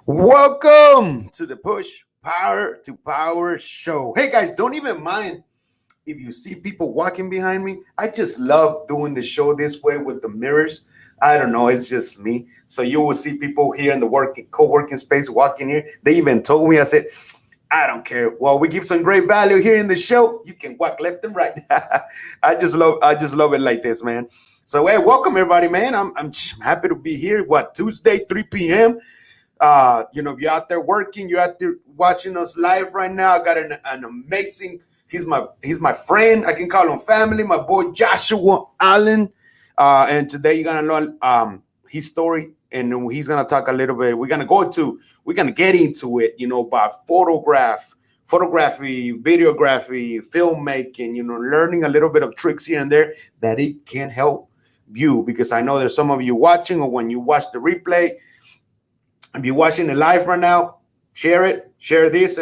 Welcome to the Push Power to Power show. Hey guys, don't even mind if you see people walking behind me. I just love doing the show this way with the mirrors. I don't know, it's just me. So you will see people here in the co-working space walking here. They even told me, I said, I don't care. Well, we give some great value here in the show. You can walk left and right. I just love it like this, man. So hey, welcome everybody, man. I'm happy to be here. Tuesday, 3 p.m. If you're out there working, you're out there watching us live right now. I got an amazing. He's my friend. I can call him family. My boy Joshua Allen. And today you're gonna learn his story, and he's gonna talk a little bit. We're gonna get into it. About photography, videography, filmmaking. Learning a little bit of tricks here and there that it can help you, because I know there's some of you watching, or when you watch the replay. If you're watching it live right now, share it. Share this.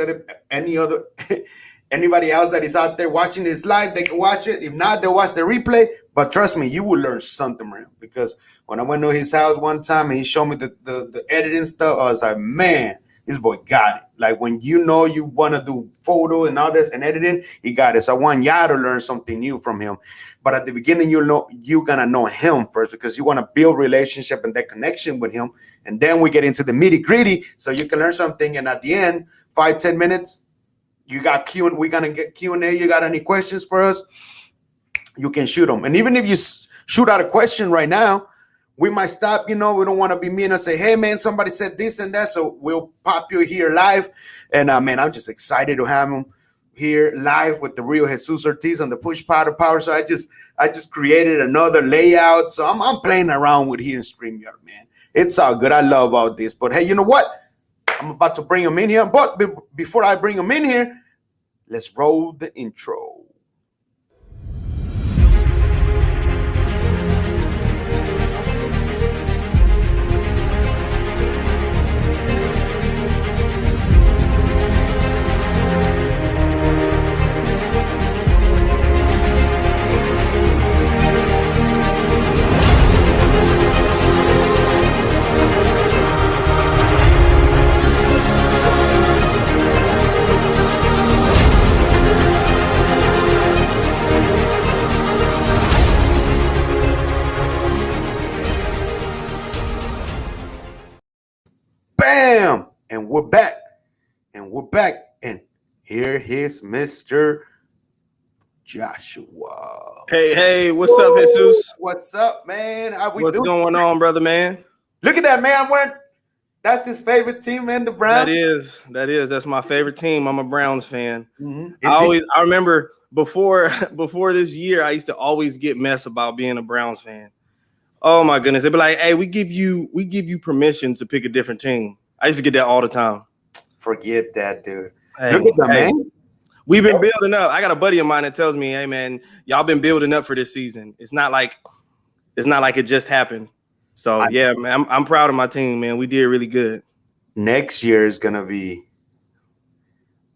Anybody else that is out there watching this live, they can watch it. If not, they'll watch the replay. But trust me, you will learn something from him. Because when I went to his house one time and he showed me the editing stuff, I was like, man, this boy got it. Like when you want to do photo and all this and editing, he got it. So I want y'all to learn something new from him. But at the beginning, you're going to know him first, because you want to build relationship and that connection with him. And then we get into the nitty-gritty so you can learn something. And at the end, 5-10 minutes, you got Q&A. We're going to get Q&A. You got any questions for us? You can shoot them. And even if you shoot out a question right now, we might stop. We don't want to be mean and say, hey, man, somebody said this and that. So we'll pop you here live. And, man, I'm just excited to have him here live with the real Jesus Ortiz on the Push Power to Power. So I just created another layout. So I'm playing around with here in StreamYard, man. It's all good. I love all this. But, hey, you know what? I'm about to bring him in here. But before I bring him in here, let's roll the intro. Bam! And we're back. And here is Mr. Joshua. Hey, what's up, Jesus? What's up, man? What's going on, brother, man? Look at that, man. That's his favorite team, man, the Browns. That's my favorite team. I'm a Browns fan. Mm-hmm. I remember before this year, I used to always get mess about being a Browns fan. Oh my goodness. They'd be like, hey, we give you permission to pick a different team. I used to get that all the time. Forget that, dude. Hey, look at that, man. We've been building up. I got a buddy of mine that tells me, hey man, y'all been building up for this season. It's not like it just happened. So yeah, man, I'm proud of my team, man. We did really good. Next year is gonna be,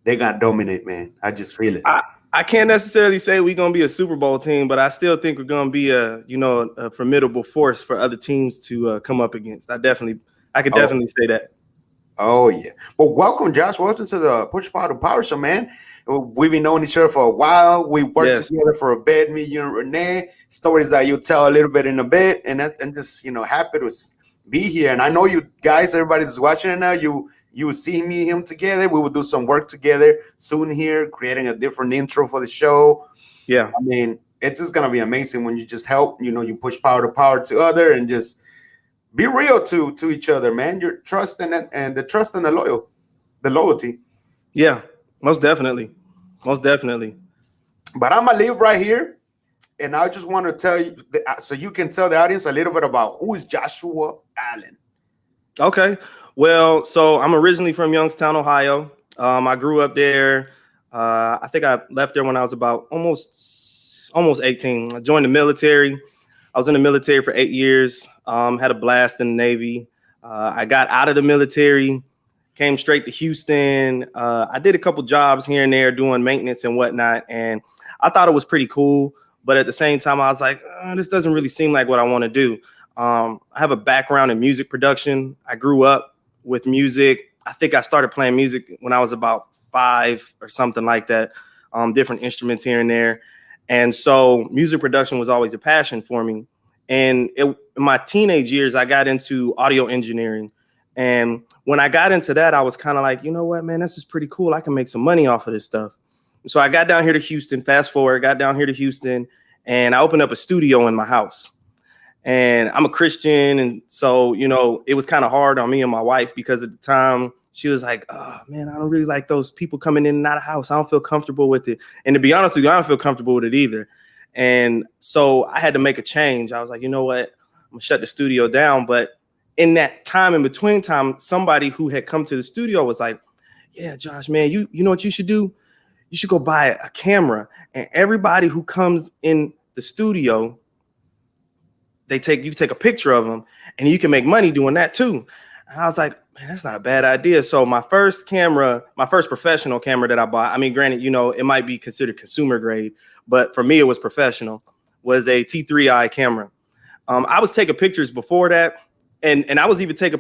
they got dominate, man. I just feel it. I can't necessarily say we're gonna be a Super Bowl team, but I still think we're gonna be a formidable force for other teams to come up against. I could definitely say that. Oh yeah. Well, welcome, Josh. Welcome to the Push Power to Power show, man. We've been knowing each other for a while. We worked together for a bit. Me, you, and Renee. Stories that you'll tell a little bit in a bit, and just happy to be here. And I know you guys, everybody's watching it now. You will see me and him together. We will do some work together soon here, creating a different intro for the show. Yeah. I mean, it's just gonna be amazing when you just help. You push power to power to other, and just be real to each other, man. Your trust and the trust and the loyalty. Yeah, most definitely. But I'm gonna leave right here, and I just want to tell you, so you can tell the audience a little bit about who is Joshua Allen. Okay. Well, so I'm originally from Youngstown, Ohio. I grew up there. I think I left there when I was about almost 18. I joined the military. I was in the military for 8 years. Had a blast in the Navy. I got out of the military, came straight to Houston. I did a couple jobs here and there doing maintenance and whatnot, and I thought it was pretty cool. But at the same time, I was like, this doesn't really seem like what I want to do. I have a background in music production. I grew up with music. I think I started playing music when I was about 5 or something like that, different instruments here and there. And so music production was always a passion for me. And in my teenage years, I got into audio engineering. And when I got into that, I was kind of like, you know what, man, this is pretty cool. I can make some money off of this stuff. So I got down here to Houston, fast forward, got down here to Houston, and I opened up a studio in my house. And I'm a Christian. And so, you know, it was kind of hard on me and my wife because at the time she was like, oh man, I don't really like those people coming in and out of the house. I don't feel comfortable with it. And to be honest with you, I don't feel comfortable with it either. And so I had to make a change. I was like, you know what? I'm gonna shut the studio down. But in that time, in between time, somebody who had come to the studio was like, yeah, Josh, man, you know what you should do? You should go buy a camera. And everybody who comes in the studio, you take a picture of them and you can make money doing that too. And I was like, man, that's not a bad idea. So my first professional camera that I bought, I mean, granted, you know, it might be considered consumer grade, but for me, it was professional, was a T3i camera. I was taking pictures before that. And I was even taking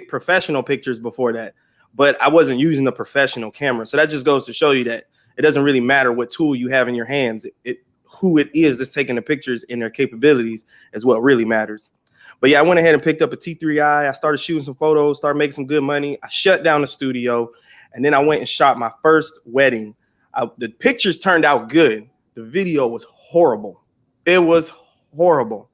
professional pictures before that, but I wasn't using a professional camera. So that just goes to show you that it doesn't really matter what tool you have in your hands. Who it is that's taking the pictures and their capabilities is what really matters. But yeah, I went ahead and picked up a T3i. I started shooting some photos, started making some good money. I shut down the studio, and then I went and shot my first wedding. The pictures turned out good. The video was horrible. It was horrible.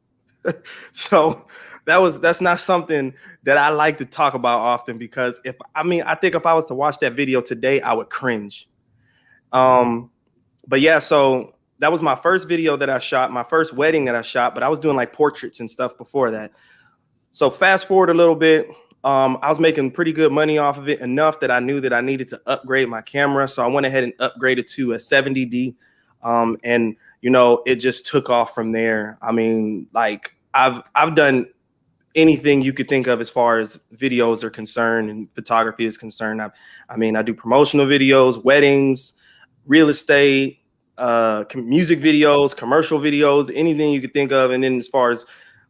So that's not something that I like to talk about often, because I think if I was to watch that video today, I would cringe. But yeah, so that was my first video that I shot, my first wedding that I shot, but I was doing like portraits and stuff before that. So fast forward a little bit, I was making pretty good money off of it, enough that I knew that I needed to upgrade my camera. So I went ahead and upgraded to a 70D. And you know, it just took off from there. I mean, like I've done anything you could think of as far as videos are concerned and photography is concerned. I do promotional videos, weddings, real estate, music videos, commercial videos, anything you could think of. And then as far as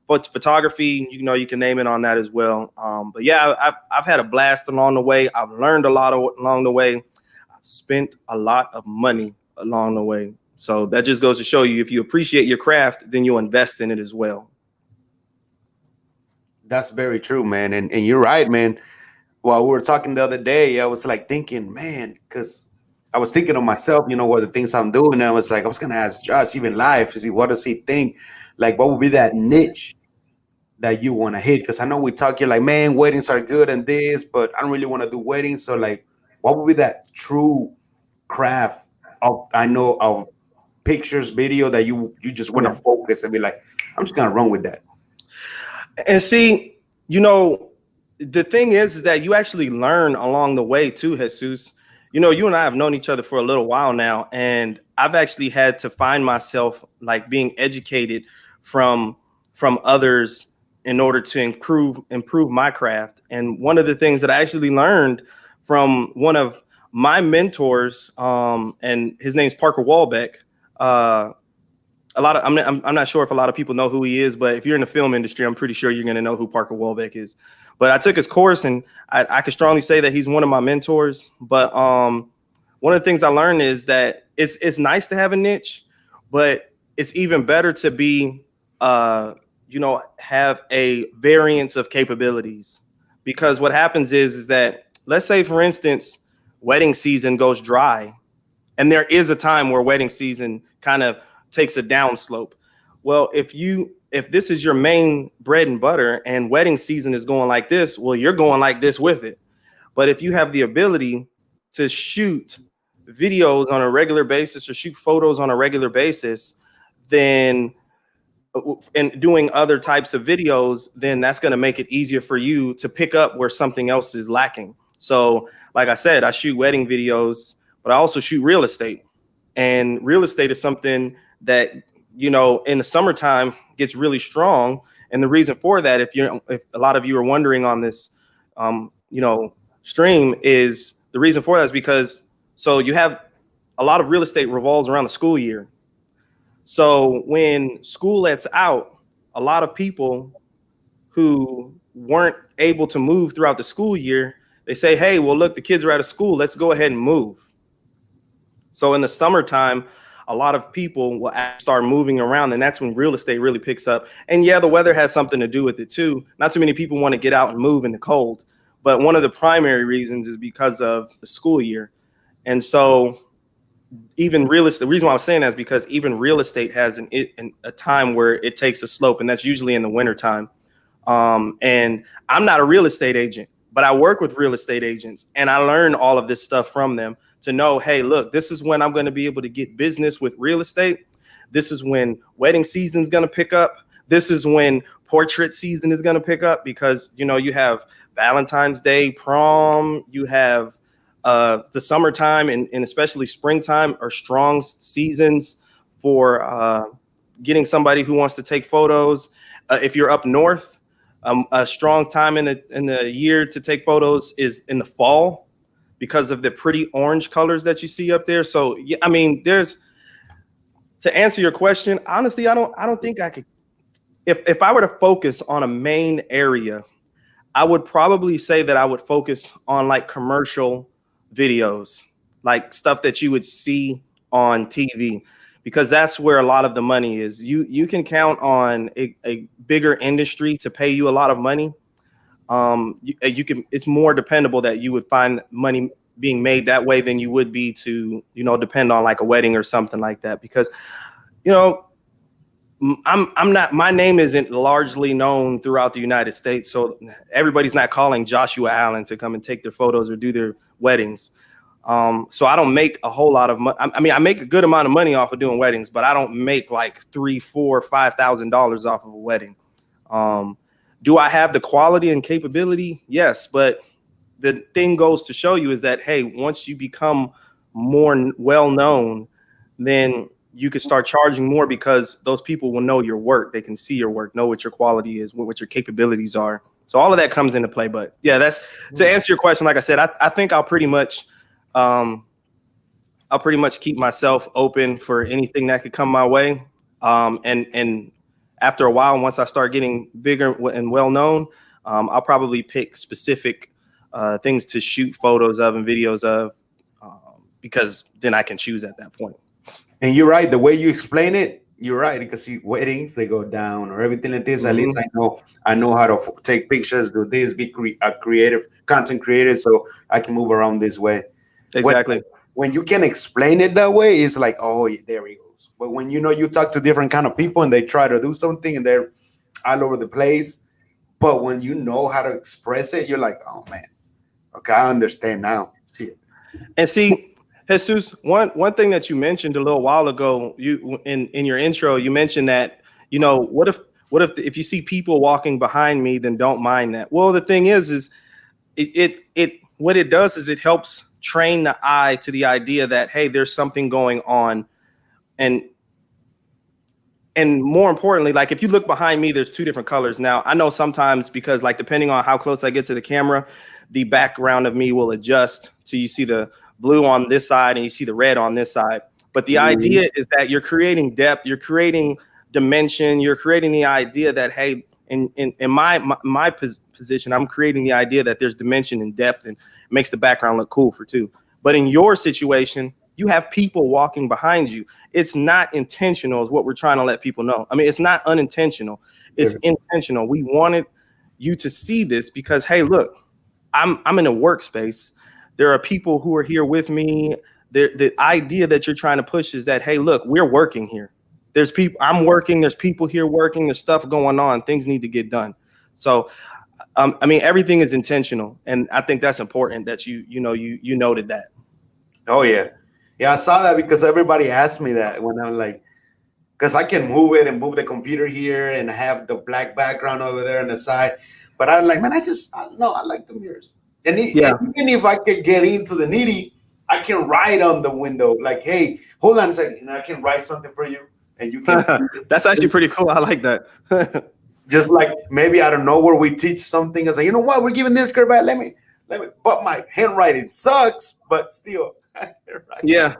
photography, you know, you can name it on that as well. But yeah, I've had a blast along the way. I've learned a lot along the way. I've spent a lot of money along the way. So that just goes to show you, if you appreciate your craft, then you'll invest in it as well. That's very true, man. And you're right, man. While we were talking the other day, I was like thinking, man, because I was thinking of myself, you know, what the things I'm doing. And I was like, I was going to ask Josh, even live, to see what does he think? Like, what would be that niche that you want to hit? Because I know we talk, you're like, man, weddings are good and this, but I don't really want to do weddings. So like, what would be that true craft of pictures, video that you just want to focus and be like, I'm just going to run with that? And see, you know, the thing is that you actually learn along the way too, Jesus. You know, you and I have known each other for a little while now, and I've actually had to find myself like being educated from others in order to improve my craft. And one of the things that I actually learned from one of my mentors, and his name's Parker Walbeck. I'm not sure if a lot of people know who he is, but if you're in the film industry, I'm pretty sure you're going to know who Parker Walbeck is. But I took his course, and I can strongly say that he's one of my mentors. But one of the things I learned is that it's nice to have a niche, but it's even better to be, have a variance of capabilities. Because what happens is that, let's say, for instance, wedding season goes dry, and there is a time where wedding season kind of takes a downslope. Well, if this is your main bread and butter and wedding season is going like this, well, you're going like this with it. But if you have the ability to shoot videos on a regular basis or shoot photos on a regular basis, then and doing other types of videos, then that's going to make it easier for you to pick up where something else is lacking. So like I said, I shoot wedding videos, but I also shoot real estate. And real estate is something that, you know, in the summertime gets really strong. And the reason for that, if a lot of you are wondering on this, stream, is the reason for that is because, so you have a lot of real estate revolves around the school year. So when school lets out, a lot of people who weren't able to move throughout the school year, they say, hey, well, look, the kids are out of school. Let's go ahead and move. So in the summertime, a lot of people will start moving around, and that's when real estate really picks up. And yeah, the weather has something to do with it too. Not too many people want to get out and move in the cold, but one of the primary reasons is because of the school year. And so even real estate, the reason why I was saying that is because even real estate has a time where it takes a slope, and that's usually in the wintertime. And I'm not a real estate agent, but I work with real estate agents, and I learn all of this stuff from them to know, hey, look, this is when I'm going to be able to get business with real estate. This is when wedding season is going to pick up. This is when portrait season is going to pick up, because, you know, you have Valentine's Day, prom, you have the summertime and especially springtime are strong seasons for getting somebody who wants to take photos. If you're up north, a strong time in the year to take photos is in the fall, because of the pretty orange colors that you see up there. So yeah, I mean, to answer your question, honestly, I don't think I could. If I were to focus on a main area, I would probably say that I would focus on like commercial videos, like stuff that you would see on TV, because that's where a lot of the money is. You can count on a bigger industry to pay you a lot of money. You can, it's more dependable that you would find money being made that way than you would be to, you know, depend on like a wedding or something like that. Because, you know, I'm not, my name isn't largely known throughout the United States. So everybody's not calling Joshua Allen to come and take their photos or do their weddings. So I don't make a whole lot of money. I mean, I make a good amount of money off of doing weddings, but I don't make like $3,000, $4,000, $5,000 off of a wedding. Do I have the quality and capability? Yes, but the thing goes to show you is that, hey, once you become more well-known, then you could start charging more, because those people will know your work. They can see your work, know what your quality is, what your capabilities are. So all of that comes into play. But yeah, that's to answer your question. Like I said, I think I'll pretty much keep myself open for anything that could come my way. And after a while, once I start getting bigger and well known, I'll probably pick specific things to shoot photos of and videos of, because then I can choose at that point. And you're right. The way you explain it, you're right. Because see, weddings, they go down or everything like this. At least I know how to take pictures, do this, be a creative content creator, so I can move around this way. Exactly. When you can explain it that way, it's like, oh, there he goes. But when you know you talk to different kind of people and they try to do something and they're all over the place, but when you know how to express it, you're like, oh man, okay, I understand now. See it. And see, Jesus, one thing that you mentioned a little while ago, you in your intro, you mentioned that, you know, what if you see people walking behind me, then don't mind that. Well, the thing is it what it does is it helps train the eye to the idea that, hey, there's something going on. And more importantly, like if you look behind me, there's two different colors. Now, I know sometimes, because like depending on how close I get to the camera, the background of me will adjust. So you see the blue on this side and you see the red on this side. But the idea is that you're creating depth, you're creating dimension, you're creating the idea that, hey, in my position, I'm creating the idea that there's dimension and depth, and it makes the background look cool for two. But in your situation, you have people walking behind you. It's not intentional is what we're trying to let people know. I mean, it's not unintentional. It's intentional. We wanted you to see this because, hey, look, I'm in a workspace. There are people who are here with me. The idea that you're trying to push is that, hey, look, we're working here. There's people, I'm working, there's people here working, there's stuff going on, things need to get done. So, I mean, everything is intentional. And I think that's important that you noted that. Oh, yeah. Yeah, I saw that because everybody asked me that when I'm like, because I can move it and move the computer here and have the black background over there on the side. But I'm like, man, I don't know, I like the mirrors. And even if I could get into the nitty, I can write on the window, like, hey, hold on a second, I can write something for you. And you can. That's actually pretty cool. I like that. Just like maybe I don't know where we teach something. I say, you know what, we're giving this curve. Let me. But my handwriting sucks. But still. Yeah,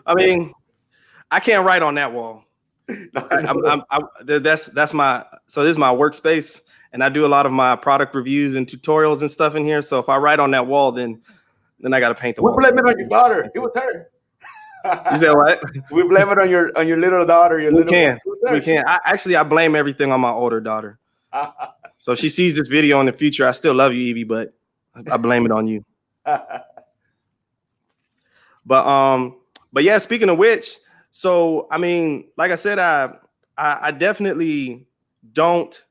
I mean, I can't write on that wall. That's my. So this is my workspace, and I do a lot of my product reviews and tutorials and stuff in here. So if I write on that wall, then I got to paint the We wall. blame it on your daughter. It was her. You said what? We blame it on your little daughter. We can. I blame everything on my older daughter. So if she sees this video in the future, I still love you, Evie, but I blame it on you. But yeah, speaking of which, so I mean, like I said, I definitely don't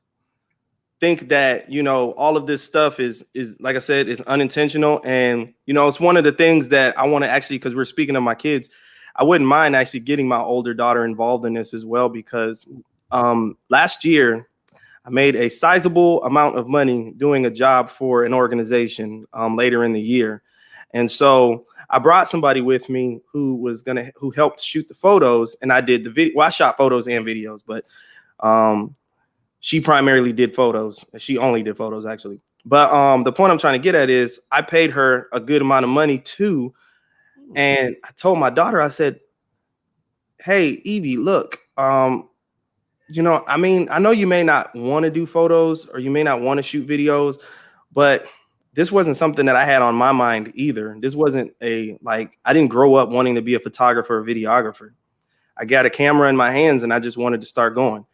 think that, you know, all of this stuff is like I said, is unintentional. And, you know, it's one of the things that I want to actually, because we're speaking of my kids, I wouldn't mind actually getting my older daughter involved in this as well, because last year I made a sizable amount of money doing a job for an organization later in the year. And so I brought somebody with me who helped shoot the photos, and I did the video. Well, I shot photos and videos, but she primarily did photos. She only did photos, actually. But the point I'm trying to get at is I paid her a good amount of money too. And I told my daughter, I said, hey, Evie, look, you know, I mean, I know you may not want to do photos or you may not want to shoot videos, but this wasn't something that I had on my mind either. This wasn't I didn't grow up wanting to be a photographer or videographer. I got a camera in my hands and I just wanted to start going.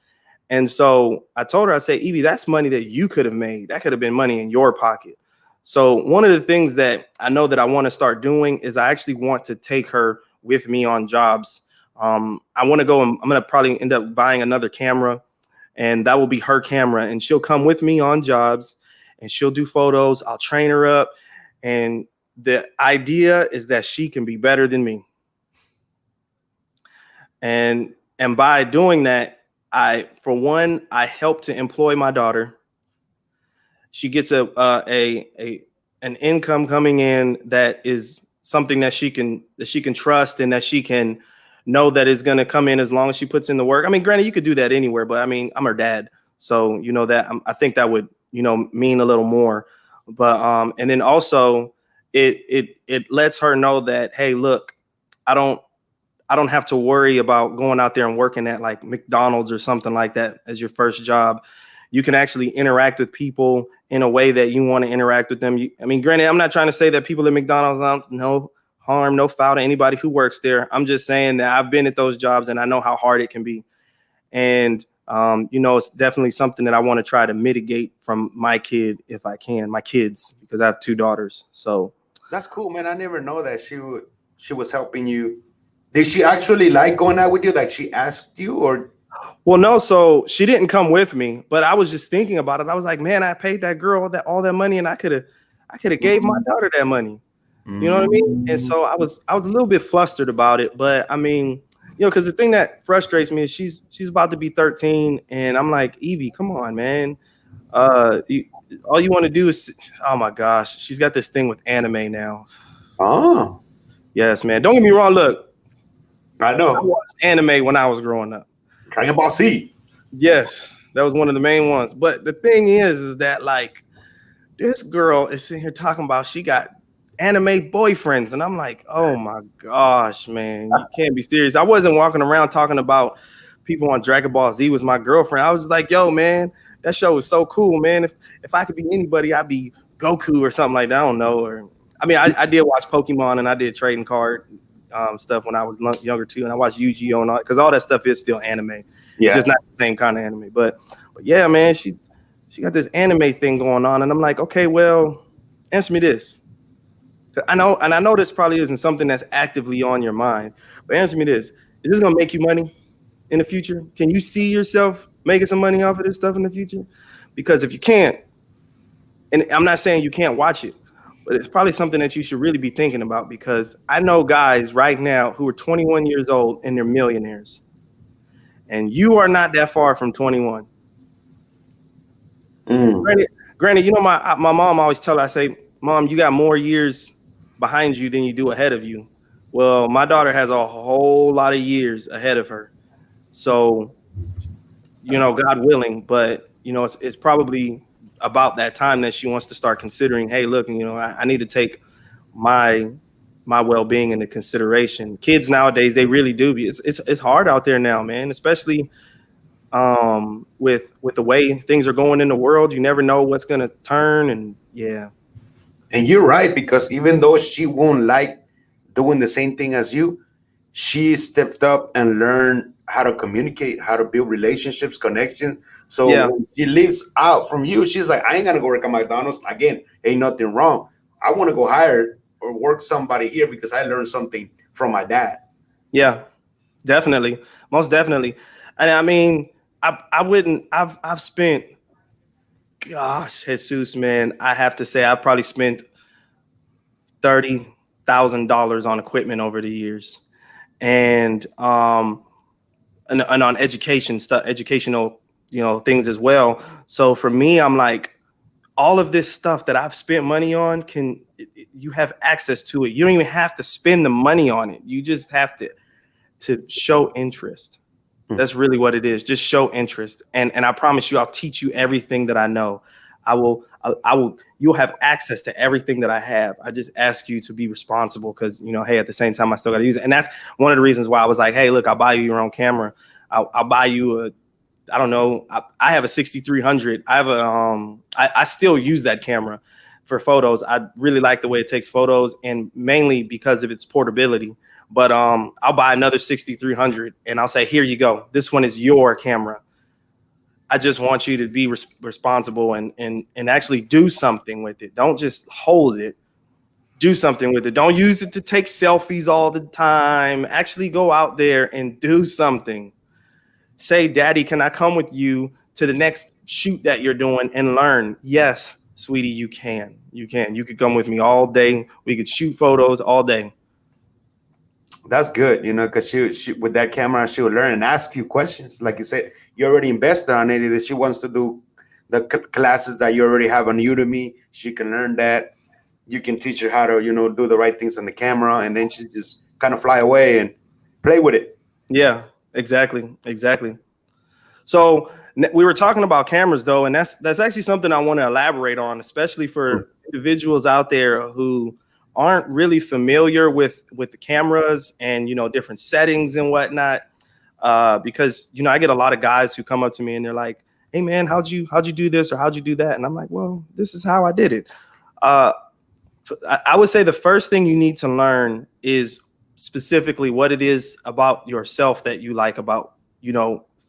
And so I told her, I said, Evie, that's money that you could have made. That could have been money in your pocket. So one of the things that I know that I want to start doing is I actually want to take her with me on jobs. I want to go and I'm going to probably end up buying another camera, and that will be her camera. And she'll come with me on jobs and she'll do photos. I'll train her up. And the idea is that she can be better than me. And by doing that, I help to employ my daughter. She gets an income coming in that is something that she can trust and that she can know that is going to come in as long as she puts in the work. I mean, granted, you could do that anywhere, but I mean, I'm her dad, so you know that I think that would, you know, mean a little more. But and then also it lets her know that, hey, look, I don't have to worry about going out there and working at like McDonald's or something like that as your first job. You can actually interact with people in a way that you want to interact with them. I mean, granted, I'm not trying to say that people at McDonald's, no harm, no foul to anybody who works there. I'm just saying that I've been at those jobs and I know how hard it can be. And, you know, it's definitely something that I want to try to mitigate from my kid if I can, my kids, because I have 2 daughters. So that's cool, man. I never know that she was helping you. Did she actually like going out with you? Like she asked you, or? Well, no. So she didn't come with me, but I was just thinking about it. I was like, man, I paid that girl all that money, and I could have gave my daughter that money. You know what I mean? And so I was a little bit flustered about it, but I mean, you know, because the thing that frustrates me is she's about to be 13, and I'm like, Evie, come on, man. All you want to do is, oh my gosh, she's got this thing with anime now. Oh, yes, man. Don't get me wrong. Look, I know. I watched anime when I was growing up. Dragon Ball Z. Yes, that was one of the main ones. But the thing is that like this girl is sitting here talking about she got anime boyfriends, and I'm like, oh my gosh, man, you can't be serious. I wasn't walking around talking about people on Dragon Ball Z with my girlfriend. I was like, yo, man, that show was so cool, man. If I could be anybody, I'd be Goku or something like that. I don't know. Or I mean, I did watch Pokemon and I did trading card stuff when I was younger too, and I watched Yu-Gi-Oh and all, because all that stuff is still anime. Yeah. It's just not the same kind of anime. But yeah, man, she got this anime thing going on, and I'm like, okay, well, answer me this. I know this probably isn't something that's actively on your mind, but answer me this. Is this gonna make you money in the future? Can you see yourself making some money off of this stuff in the future? Because if you can't, and I'm not saying you can't watch it, but it's probably something that you should really be thinking about, because I know guys right now who are 21 years old and they're millionaires. And you are not that far from 21. Granted, you know, my mom always tell her, I say, Mom, you got more years behind you than you do ahead of you. Well, my daughter has a whole lot of years ahead of her. So, you know, God willing, but, you know, it's probably about that time that she wants to start considering, hey, look, you know, I need to take my well-being into consideration. Kids nowadays, they really do. It's hard out there now, man, especially with the way things are going in the world. You never know what's gonna turn, and yeah. And you're right, because even though she won't like doing the same thing as you, she stepped up and learned how to communicate, how to build relationships, connections. So Yeah, when she leaves out from you, she's like, I ain't gonna go work at McDonald's again. Ain't nothing wrong. I want to go hire or work somebody here because I learned something from my dad. yeah, definitely, most definitely. And I mean, I wouldn't. I've spent, gosh, Jesus, man, I have to say I've probably spent $30,000 on equipment over the years, and and on education stuff, educational, things as well. So for me, I'm like, all of this stuff that I've spent money on, you have access to it. You don't even have to spend the money on it. You just have to show interest. That's really what it is. Just show interest. And I promise you, I'll teach you everything that I know. You'll have access to everything that I have. I just ask you to be responsible because, hey, at the same time, I still got to use it. And that's one of the reasons why I was like, hey, look, I'll buy you your own camera. I'll buy you I don't know. I have a 6300. I have I still use that camera for photos. I really like the way it takes photos, and mainly because of its portability. But I'll buy another 6300 and I'll say, here you go. This one is your camera. I just want you to be responsible and actually do something with it. Don't just hold it. Do something with it. Don't use it to take selfies all the time. Actually go out there and do something. Say, Daddy, can I come with you to the next shoot that you're doing and learn? Yes, sweetie, you can. You can. You could come with me all day. We could shoot photos all day. That's good, because she with that camera, she will learn and ask you questions. Like you said, you already invested on it. That she wants to do the classes that you already have on Udemy. She can learn that. You can teach her how to, do the right things on the camera, and then she just kind of fly away and play with it. Yeah, exactly. Exactly. So we were talking about cameras, though, and that's actually something I want to elaborate on, especially for individuals out there who aren't really familiar with the cameras and different settings and whatnot. Because I get a lot of guys who come up to me and they're like, "Hey, man, how'd you do this or how'd you do that?" And I'm like, "Well, this is how I did it." I would say the first thing you need to learn is specifically what it is about yourself that you like about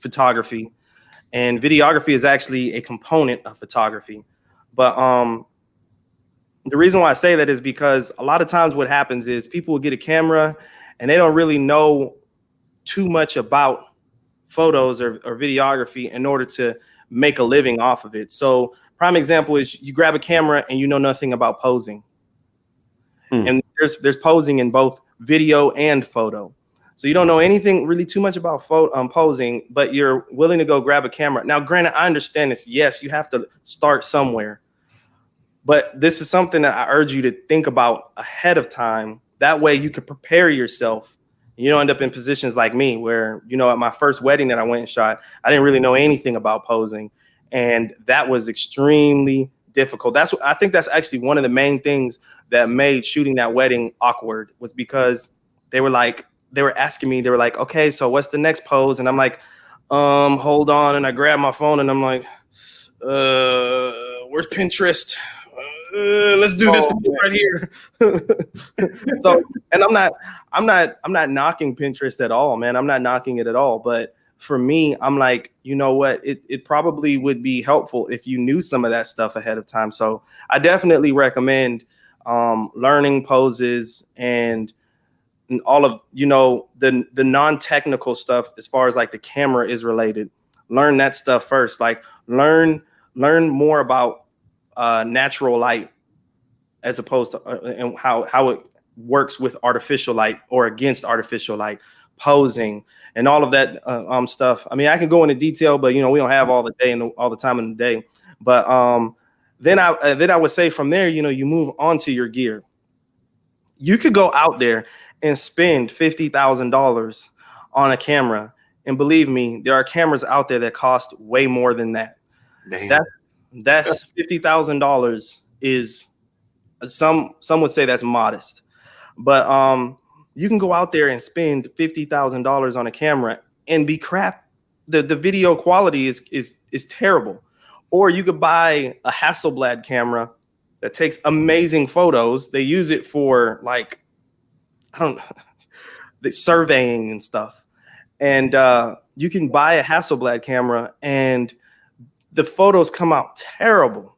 photography. And videography is actually a component of photography. But the reason why I say that is because a lot of times what happens is people will get a camera and they don't really know too much about photos or videography in order to make a living off of it. So prime example is you grab a camera and you know nothing about posing. And there's posing in both video and photo. So you don't know anything really too much about posing, but you're willing to go grab a camera. Now, granted, I understand this. Yes, you have to start somewhere. But this is something that I urge you to think about ahead of time. That way you can prepare yourself. You don't end up in positions like me where, at my first wedding that I went and shot, I didn't really know anything about posing. And that was extremely difficult. I think that's actually one of the main things that made shooting that wedding awkward, was because they were asking me, they were like, okay, so what's the next pose? And I'm like, hold on. And I grabbed my phone and I'm like, where's Pinterest? Let's do this right here. So, and I'm not knocking Pinterest at all, man. I'm not knocking it at all. But for me, I'm like, you know what? It probably would be helpful if you knew some of that stuff ahead of time. So I definitely recommend learning poses and all of the non-technical stuff as far as like the camera is related. Learn that stuff first. Like learn more about natural light as opposed to and how it works with artificial light or against artificial light, posing and all of that stuff. I mean, I can go into detail, but we don't have all the day and all the time in the day. But then I would say from there, you move on to your gear. You could go out there and spend $50,000 on a camera, and believe me, there are cameras out there that cost way more than that. Damn. That's $50,000 is some would say that's modest, but you can go out there and spend $50,000 on a camera and be crap the video quality is terrible. Or you could buy a Hasselblad camera that takes amazing photos. They use it for like, I don't know, the surveying and stuff. And you can buy a Hasselblad camera and the photos come out terrible.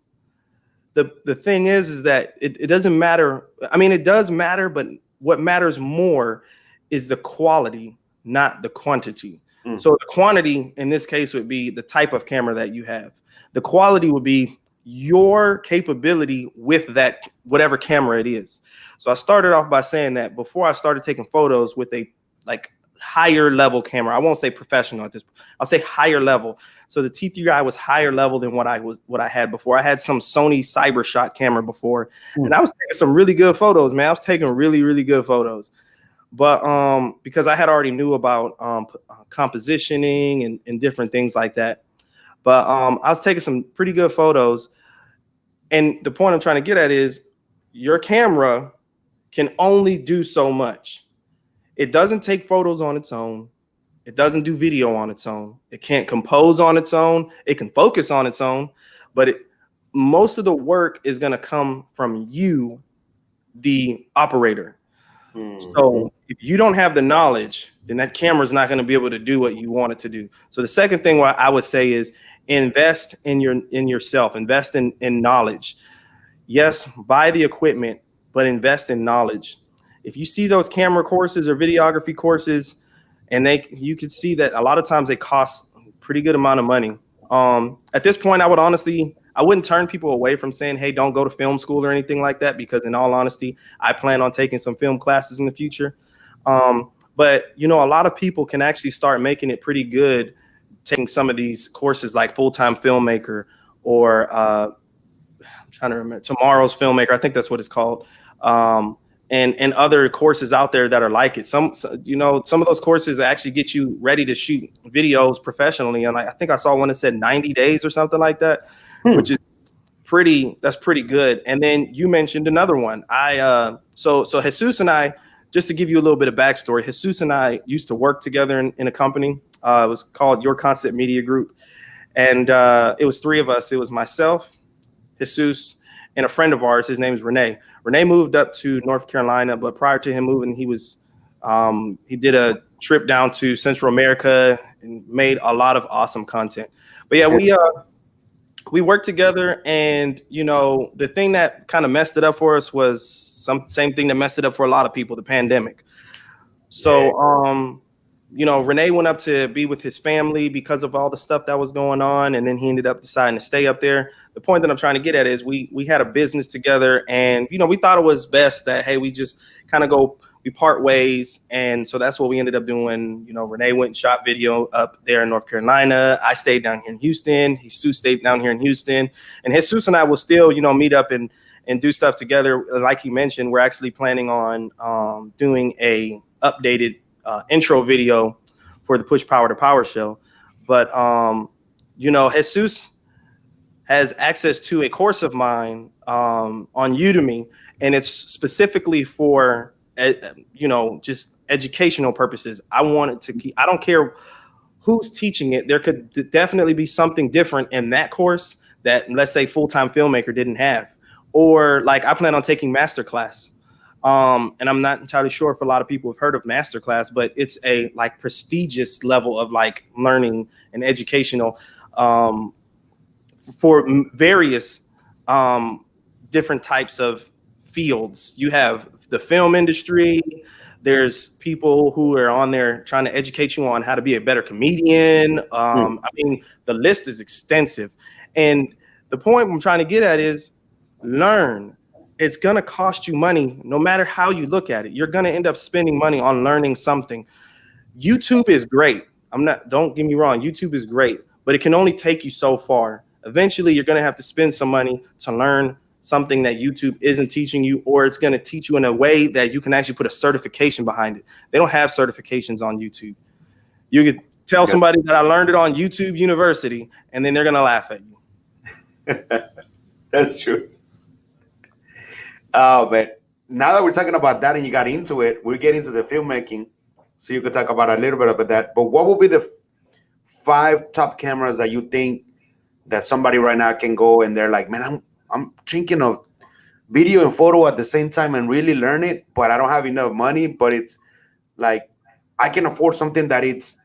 The thing is that it doesn't matter. I mean, it does matter, but what matters more is the quality, not the quantity. So the quantity in this case would be the type of camera that you have. The quality would be your capability with that, whatever camera it is. So I started off by saying that before I started taking photos with a like higher level camera, I won't say professional at this point, I'll say higher level. So the T3i was higher level than what I had before. I had some Sony CyberShot camera before, and I was taking some really good photos, man. I was taking really, really good photos. But because I had already knew about compositioning and different things like that. But I was taking some pretty good photos. And the point I'm trying to get at is your camera can only do so much. It doesn't take photos on its own. It doesn't do video on its own. It can't compose on its own. It can focus on its own. But most of the work is going to come from you, the operator. So if you don't have the knowledge, then that camera is not going to be able to do what you want it to do. So the second thing I would say is invest in yourself, invest in knowledge. Yes, buy the equipment, but invest in knowledge. If you see those camera courses or videography courses, and you could see that a lot of times they cost a pretty good amount of money. At this point, I wouldn't turn people away from saying, hey, don't go to film school or anything like that, because in all honesty, I plan on taking some film classes in the future. But, you know, a lot of people can actually start making it pretty good taking some of these courses like Full-Time Filmmaker or I'm trying to remember, Tomorrow's Filmmaker. I think that's what it's called. And other courses out there that are like it. Some of those courses actually get you ready to shoot videos professionally. And I think I saw one that said 90 days or something like that. Which is that's pretty good. And then you mentioned another one. So Jesus and I, just to give you a little bit of backstory, Jesus and I used to work together in a company. It was called Your Concept Media Group. And it was three of us. It was myself, Jesus, and a friend of ours. His name is Renee. Renee moved up to North Carolina, but prior to him moving, he did a trip down to Central America and made a lot of awesome content. But yeah, we worked together, and you know, the thing that kind of messed it up for us was same thing that messed it up for a lot of people, the pandemic. So you know, Renee went up to be with his family because of all the stuff that was going on, and then he ended up deciding to stay up there. The point that I'm trying to get at is we had a business together, and you know, we thought it was best that, hey, we just kind of we part ways. And so that's what we ended up doing. You know, Renee went and shot video up there in North Carolina. I stayed down here in Houston. Jesus stayed down here in Houston. And Jesus and I will still, you know, meet up and do stuff together. Like you mentioned, we're actually planning on doing a updated intro video for the Push Power to Power show. But, you know, Jesus has access to a course of mine on Udemy, and it's specifically for you know, just educational purposes. I want it to keep, I don't care who's teaching it. There could definitely be something different in that course that, let's say, Full-Time Filmmaker didn't have. Or like, I plan on taking masterclass. And I'm not entirely sure if a lot of people have heard of masterclass, but it's a like prestigious level of like learning and educational for various different types of fields. You have the film industry. There's people who are on there trying to educate you on how to be a better comedian. I mean, the list is extensive. And the point I'm trying to get at is learn. It's going to cost you money no matter how you look at it. You're going to end up spending money on learning something. YouTube is great. Don't get me wrong. YouTube is great, but it can only take you so far. Eventually, you're going to have to spend some money to learn something that YouTube isn't teaching you, or it's going to teach you in a way that you can actually put a certification behind it. They don't have certifications on YouTube. You could tell somebody that I learned it on YouTube University, and then they're going to laugh at you. That's true. But now that we're talking about that and you got into it, we're getting to the filmmaking, so you could talk about a little bit about that. But what will be the 5 top cameras that you think that somebody right now can go and they're like, man, I'm thinking of video and photo at the same time and really learn it, but I don't have enough money. But it's like I can afford something that it's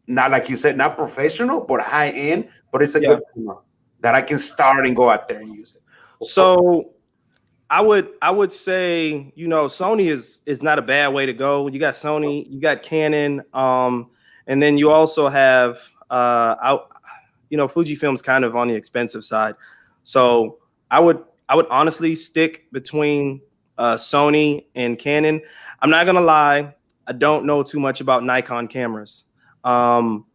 not, like you said, not professional, but high end, but it's a good camera that I can start and go out there and use it. So I would say, you know, Sony is not a bad way to go. You got Sony, you got Canon, and then you also have you know, Fujifilm's kind of on the expensive side. So I would honestly stick between Sony and Canon. I'm not gonna lie, I don't know too much about Nikon cameras. I'll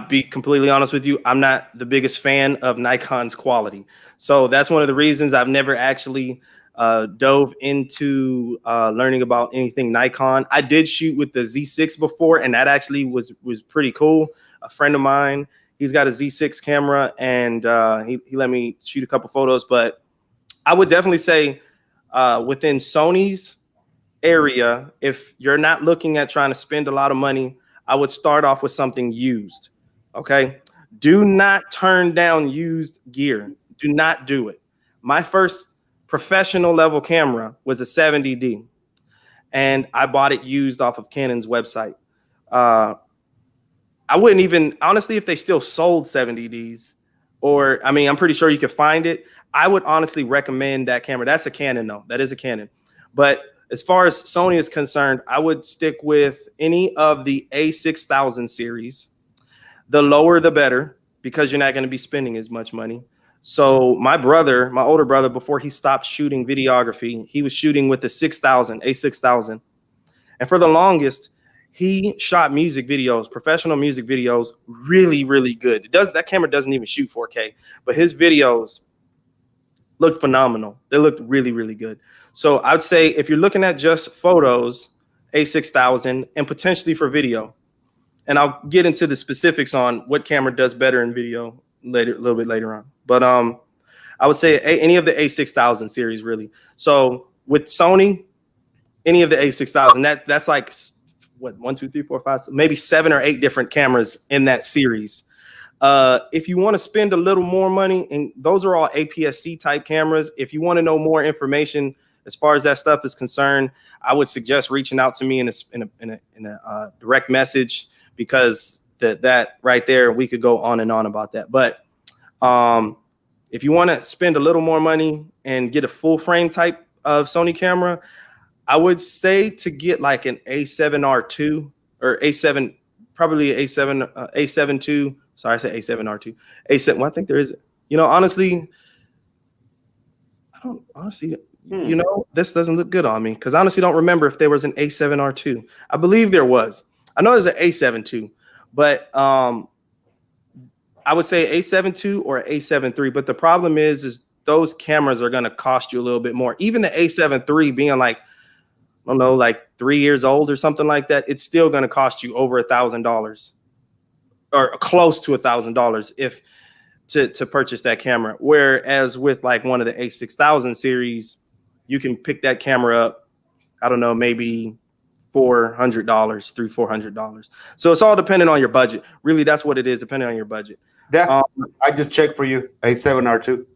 be completely honest with you, I'm not the biggest fan of Nikon's quality. So that's one of the reasons I've never actually dove into learning about anything Nikon. I did shoot with the Z6 before, and that actually was pretty cool. A friend of mine, he's got a Z6 camera, and he let me shoot a couple photos. But I would definitely say within Sony's area, if you're not looking at trying to spend a lot of money, I would start off with something used. Okay. Do not turn down used gear. Do not do it. My first professional level camera was a 70D, and I bought it used off of Canon's website. I wouldn't even, honestly, if they still sold 70Ds, or I mean, I'm pretty sure you could find it. I would honestly recommend that camera. That's a Canon, though. That is a Canon. But as far as Sony is concerned, I would stick with any of the A6000 series. The lower, the better, because you're not going to be spending as much money. So my brother, my older brother, before he stopped shooting videography, he was shooting with the A6000. And for the longest, he shot music videos, professional music videos, really, really good. That camera doesn't even shoot 4K, but his videos looked phenomenal. They looked really, really good. So I'd say if you're looking at just photos, A6000, and potentially for video, and I'll get into the specifics on what camera does better in video later, a little bit later on. But I would say any of the A6000 series, really. So with Sony, any of the A6000, that's like what, 1, 2, 3, 4, 5, maybe 7 or 8 different cameras in that series. If you want to spend a little more money, and those are all APS-C type cameras, if you want to know more information as far as that stuff is concerned, I would suggest reaching out to me in a direct message, because that right there, we could go on and on about that. But if you want to spend a little more money and get a full frame type of Sony camera, I would say to get like an A7R2 or A7, probably A7 II. Sorry, I said A7R2. A7. Well, I think there is. You know, honestly, I don't honestly. You know, this doesn't look good on me, because I honestly don't remember if there was an A7R2. I believe there was. I know there's an A7 II, but I would say A7 II or A7 III. But the problem is those cameras are going to cost you a little bit more. Even the A7 III being like, I don't know, like 3 years old or something like that, it's still going to cost you over $1,000 or close to $1,000 if to purchase that camera. Whereas with like one of the A6000 series, you can pick that camera up, I don't know, maybe $400 through $400. So it's all dependent on your budget. Really, that's what it is, depending on your budget. I just checked for you, A7R2.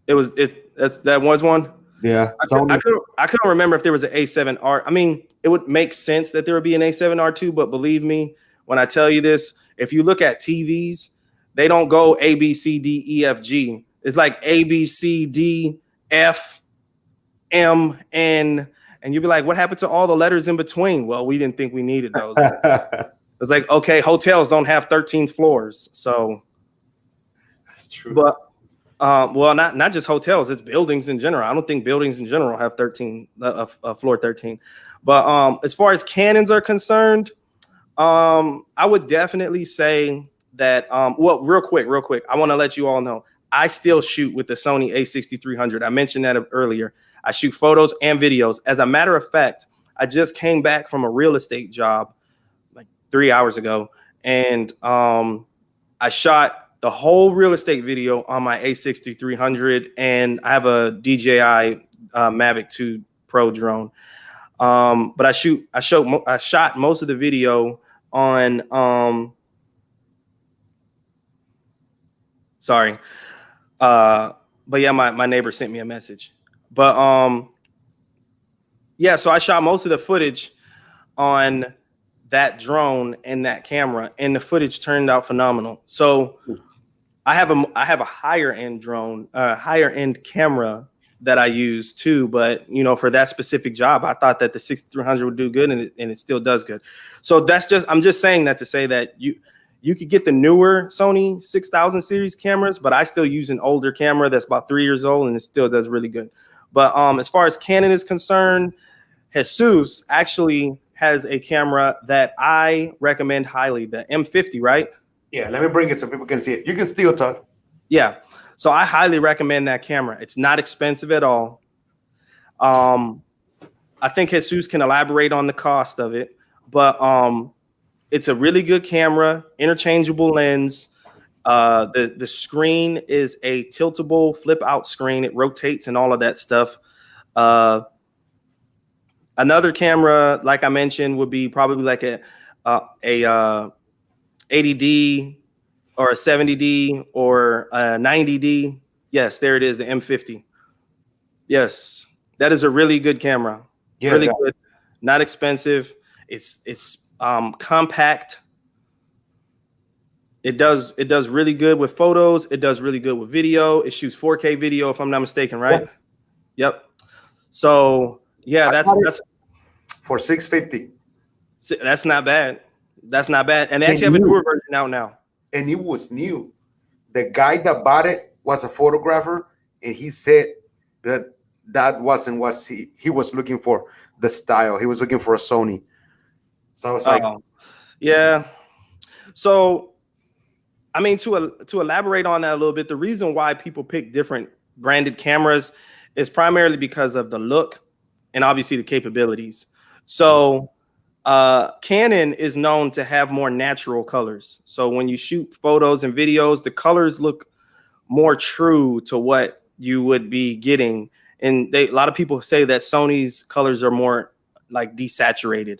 That was one. Yeah, I couldn't remember if there was an A7R. I mean, it would make sense that there would be an A7R2, but believe me when I tell you this, if you look at TVs, they don't go A, B, C, D, E, F, G. It's like A, B, C, D, F, M, N, and you'll be like, what happened to all the letters in between? Well, we didn't think we needed those. It's like, okay, hotels don't have 13 floors. So that's true. But well, not just hotels, it's buildings in general. I don't think buildings in general have 13, floor 13. But as far as Canons are concerned, I would definitely say that, well, real quick, I want to let you all know, I still shoot with the Sony a6300. I mentioned that earlier. I shoot photos and videos. As a matter of fact, I just came back from a real estate job like 3 hours ago, and I shot the whole real estate video on my a6300, and I have a DJI Mavic 2 Pro drone. But I shot most of the video on sorry. But yeah, my neighbor sent me a message. But yeah, so I shot most of the footage on that drone and that camera, and the footage turned out phenomenal. So I have a higher end drone, higher end camera that I use too. But you know, for that specific job, I thought that the 6300 would do good, and it still does good. So I'm just saying that to say that you could get the newer Sony 6000 series cameras, but I still use an older camera that's about 3 years old, and it still does really good. But as far as Canon is concerned, Jesus actually has a camera that I recommend highly, the M50, right? Yeah, let me bring it so people can see it. You can still talk. Yeah. So I highly recommend that camera. It's not expensive at all. I think Jesus can elaborate on the cost of it, but it's a really good camera, interchangeable lens. The screen is a tiltable flip out screen. It rotates and all of that stuff. Another camera, like I mentioned, would be probably like a 80D or a 70D or a 90D. Yes, there it is, the M50. Yes, that is a really good camera. Yeah, really good, not expensive. It's compact. It does really good with photos. It does really good with video. It shoots 4K video, if I'm not mistaken, right? Yeah. Yep. So yeah, that's for $650. That's not bad. That's not bad. And they actually have a newer version out now. And it was new. The guy that bought it was a photographer, and he said that wasn't what he was looking for, the style. He was looking for a Sony. So I was like, yeah. So, I mean, to elaborate on that a little bit, the reason why people pick different branded cameras is primarily because of the look and obviously the capabilities. So Canon is known to have more natural colors. So when you shoot photos and videos, the colors look more true to what you would be getting. And a lot of people say that Sony's colors are more like desaturated.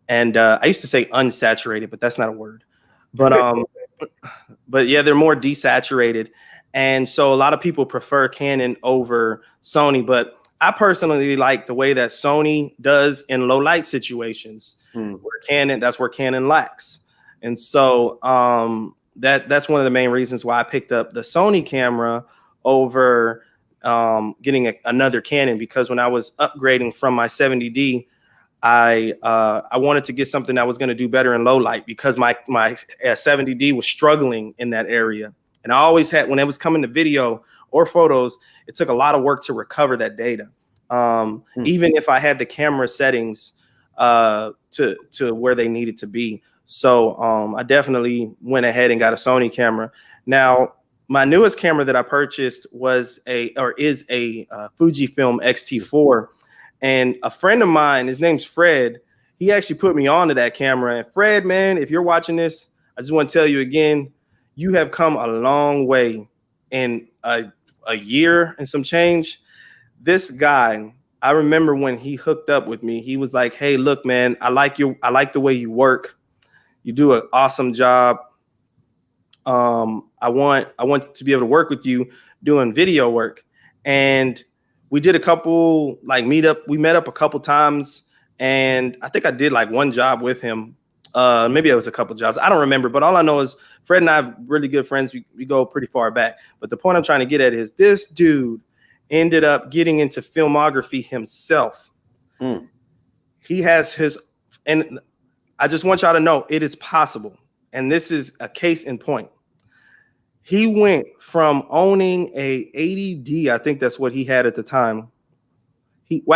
And I used to say unsaturated, but that's not a word. But yeah, they're more desaturated. And so a lot of people prefer Canon over Sony. But I personally like the way that Sony does in low light situations. That's where Canon lacks. And so that's one of the main reasons why I picked up the Sony camera over getting another Canon, because when I was upgrading from my 70D, I wanted to get something that was going to do better in low light, because my 70D was struggling in that area. And I always had, when it was coming to video or photos, it took a lot of work to recover that data. Even if I had the camera settings to where they needed to be. So I definitely went ahead and got a Sony camera. Now, my newest camera that I purchased is a Fujifilm X-T4. And a friend of mine, his name's Fred, he actually put me onto that camera. And Fred, man, if you're watching this, I just want to tell you again, you have come a long way in a year and some change. This guy, I remember when he hooked up with me, he was like, "Hey, look, man, I like the way you work. You do an awesome job. I want to be able to work with you doing video work." And we did a couple we met up a couple times, and I think I did like one job with him. Maybe it was a couple jobs. I don't remember, but all I know is Fred and I are really good friends. We go pretty far back. But the point I'm trying to get at is this dude ended up getting into filmography himself. He has and I just want y'all to know it is possible. And this is a case in point. He went from owning a 80D, I think that's what he had at the time. I'm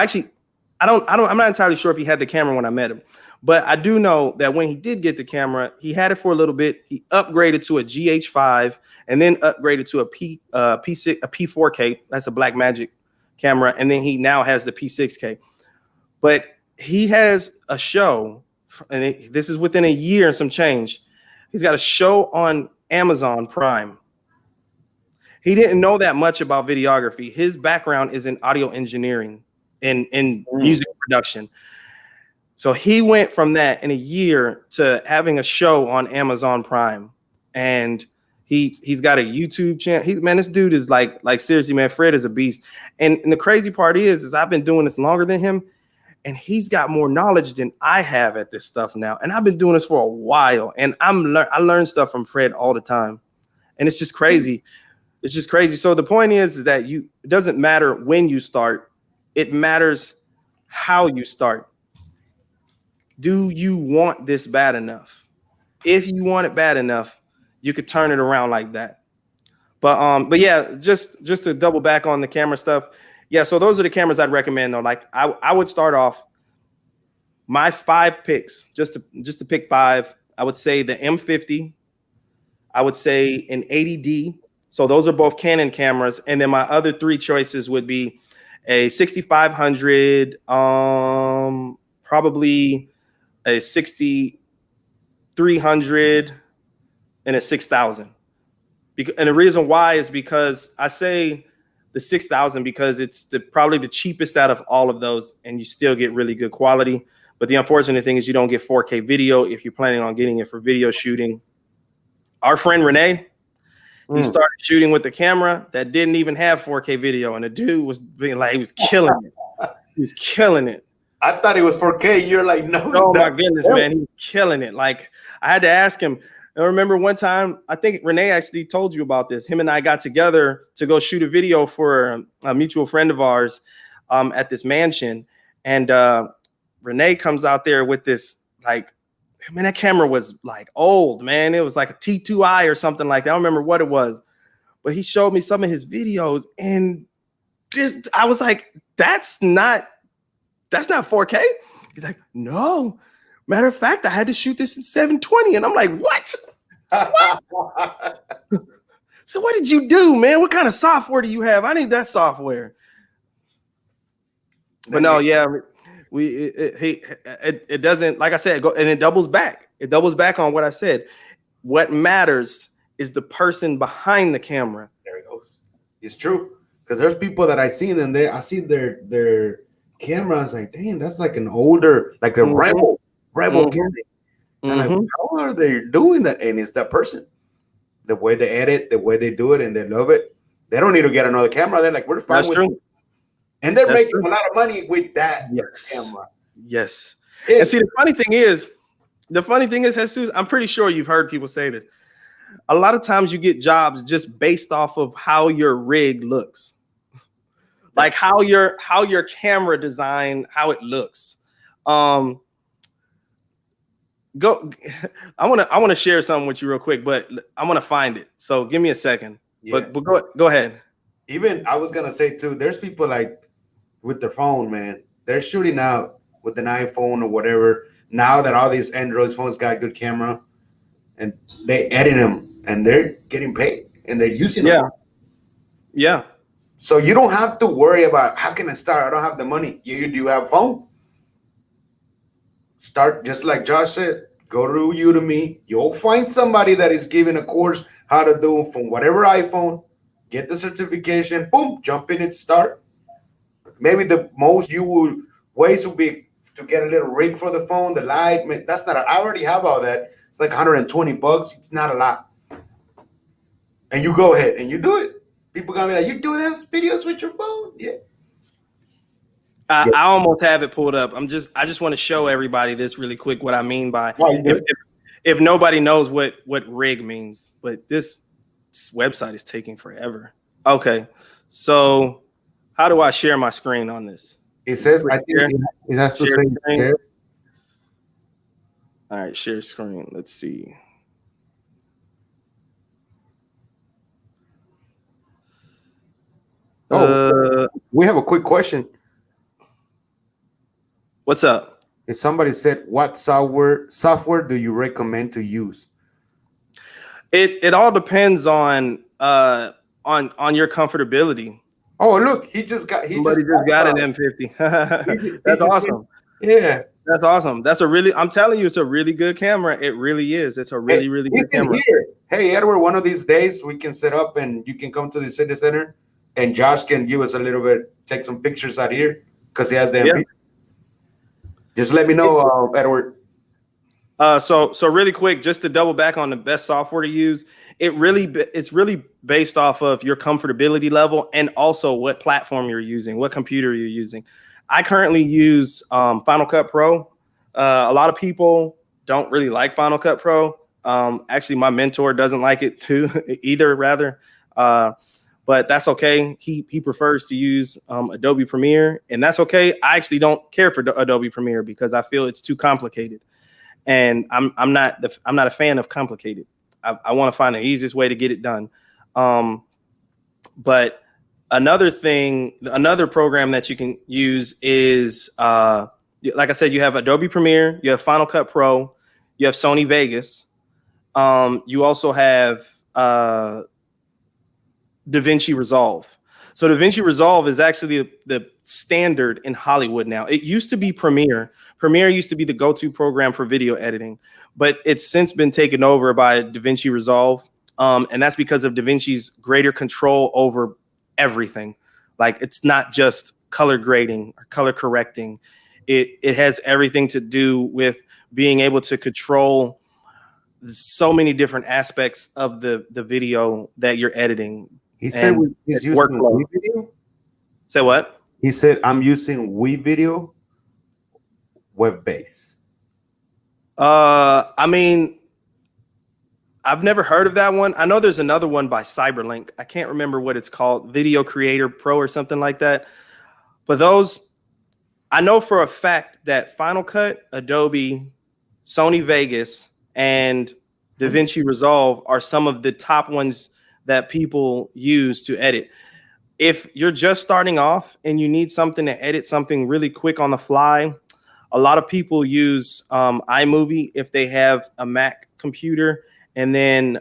not entirely sure if he had the camera when I met him, but I do know that when he did get the camera, he had it for a little bit. He upgraded to a GH5 and then upgraded to a P4K. That's a Blackmagic camera. And then he now has the P6K. But he has a show, and this is within a year and some change. He's got a show on Amazon Prime. He didn't know that much about videography. His background is in audio engineering and music production. So he went from that in a year to having a show on Amazon Prime, and he's got a YouTube channel. Man, this dude is like seriously, man. Fred is a beast. And the crazy part is I've been doing this longer than him, and he's got more knowledge than I have at this stuff now. And I've been doing this for a while, and I learn stuff from Fred all the time, and it's just crazy. It's just crazy. So the point is that it doesn't matter when you start; it matters how you start. Do you want this bad enough? If you want it bad enough, you could turn it around like that. But yeah, just to double back on the camera stuff. Yeah, so those are the cameras I'd recommend though. Like I would start off my 5 picks, just to pick 5. I would say the M50. I would say an 80D. So those are both Canon cameras, and then my other 3 choices would be a 6500, probably a 6300, and a 6000. And the reason why is because I say the 6000 because it's probably the cheapest out of all of those, and you still get really good quality. But the unfortunate thing is you don't get 4K video if you're planning on getting it for video shooting. Our friend Renee, he started shooting with the camera that didn't even have 4K video, and the dude was being like, he was killing it. He was killing it. I thought it was 4K. You're like, no. Oh my goodness, man, he was killing it. Like I had to ask him. I remember one time, I think Renee actually told you about this. Him and I got together to go shoot a video for a mutual friend of ours at this mansion, and Renee comes out there with this like. Man, that camera was like old, man. It was like a T2i or something like that. I don't remember what it was, but he showed me some of his videos, and I was like, that's not 4K. He's like, no. Matter of fact, I had to shoot this in 720, and I'm like, what? So what did you do, man? What kind of software do you have? I need that software. But no, yeah. It doesn't, like I said, and it doubles back. It doubles back on what I said. What matters is the person behind the camera. There it goes. It's true, because there's people that I seen, and I see their cameras like, damn, that's like an older, like a rebel camera. And like, how are they doing that? And it's that person, the way they edit, the way they do it, and they love it. They don't need to get another camera. They're like, we're fine with it. And they're making a lot of money with that camera. Yes. Yeah. And see, the funny thing is, Jesus, I'm pretty sure you've heard people say this. A lot of times you get jobs just based off of how your rig looks. Like how your camera design, how it looks. I want to share something with you real quick, but I want to find it. So give me a second. Yeah. But go ahead. Even I was gonna say too, there's people like with their phone, man. They're shooting out with an iPhone or whatever. Now that all these Android phones got good camera, and they edit them, and they're getting paid, and they're using them. Yeah. So you don't have to worry about how can I start? I don't have the money. You have a phone. Start just like Josh said. Go to Udemy. You'll find somebody that is giving a course how to do from whatever iPhone. Get the certification. Boom. Jump in and start. Maybe the most ways would be to get a little rig for the phone, the light. That's not. I already have all that. It's like $120. It's not a lot. And you go ahead and you do it. People gonna be like, "You doing those videos with your phone?" Yeah. I almost have it pulled up. I just want to show everybody this really quick. What I mean by if nobody knows what rig means, but this website is taking forever. Okay, so how do I share my screen on this? It says I think it has to say share. All right, share screen. Let's see. We have a quick question. What's up? If somebody said, "What software do you recommend to use?" It all depends on your comfortability. Oh, look, he just got an M50. That's awesome. Yeah, that's awesome. I'm telling you, it's a really good camera. It really is. It's a really good camera. Hey, Edward, one of these days we can set up and you can come to the city center, and Josh can give us a little bit, take some pictures out here because he has the M50. Just let me know, Edward. So really quick, just to double back on the best software to use, it's really based off of your comfortability level and also what platform you're using, what computer you're using. I currently use Final Cut Pro. A lot of people don't really like Final Cut Pro. Actually, my mentor doesn't like it too either, rather. But that's okay. He prefers to use Adobe Premiere, and that's okay. I actually don't care for Adobe Premiere because I feel it's too complicated. And I'm not a fan of complicated. I want to find the easiest way to get it done. But another program that you can use is, like I said, you have Adobe Premiere, you have Final Cut Pro, you have Sony Vegas. You also have DaVinci Resolve. So DaVinci Resolve is actually the standard in Hollywood now. It used to be Premiere. Premiere used to be the go-to program for video editing, but it's since been taken over by DaVinci Resolve. And that's because of DaVinci's greater control over everything. Like, it's not just color grading or color correcting. It has everything to do with being able to control so many different aspects of the video that you're editing. He said he's using WeVideo. Say what? He said, I'm using WeVideo web base. I mean, I've never heard of that one. I know there's another one by Cyberlink. I can't remember what it's called, Video Creator Pro or something like that. But those, I know for a fact that Final Cut, Adobe, Sony Vegas, and DaVinci Resolve are some of the top ones that people use to edit. If you're just starting off and you need something to edit something really quick on the fly, a lot of people use iMovie if they have a Mac computer. And then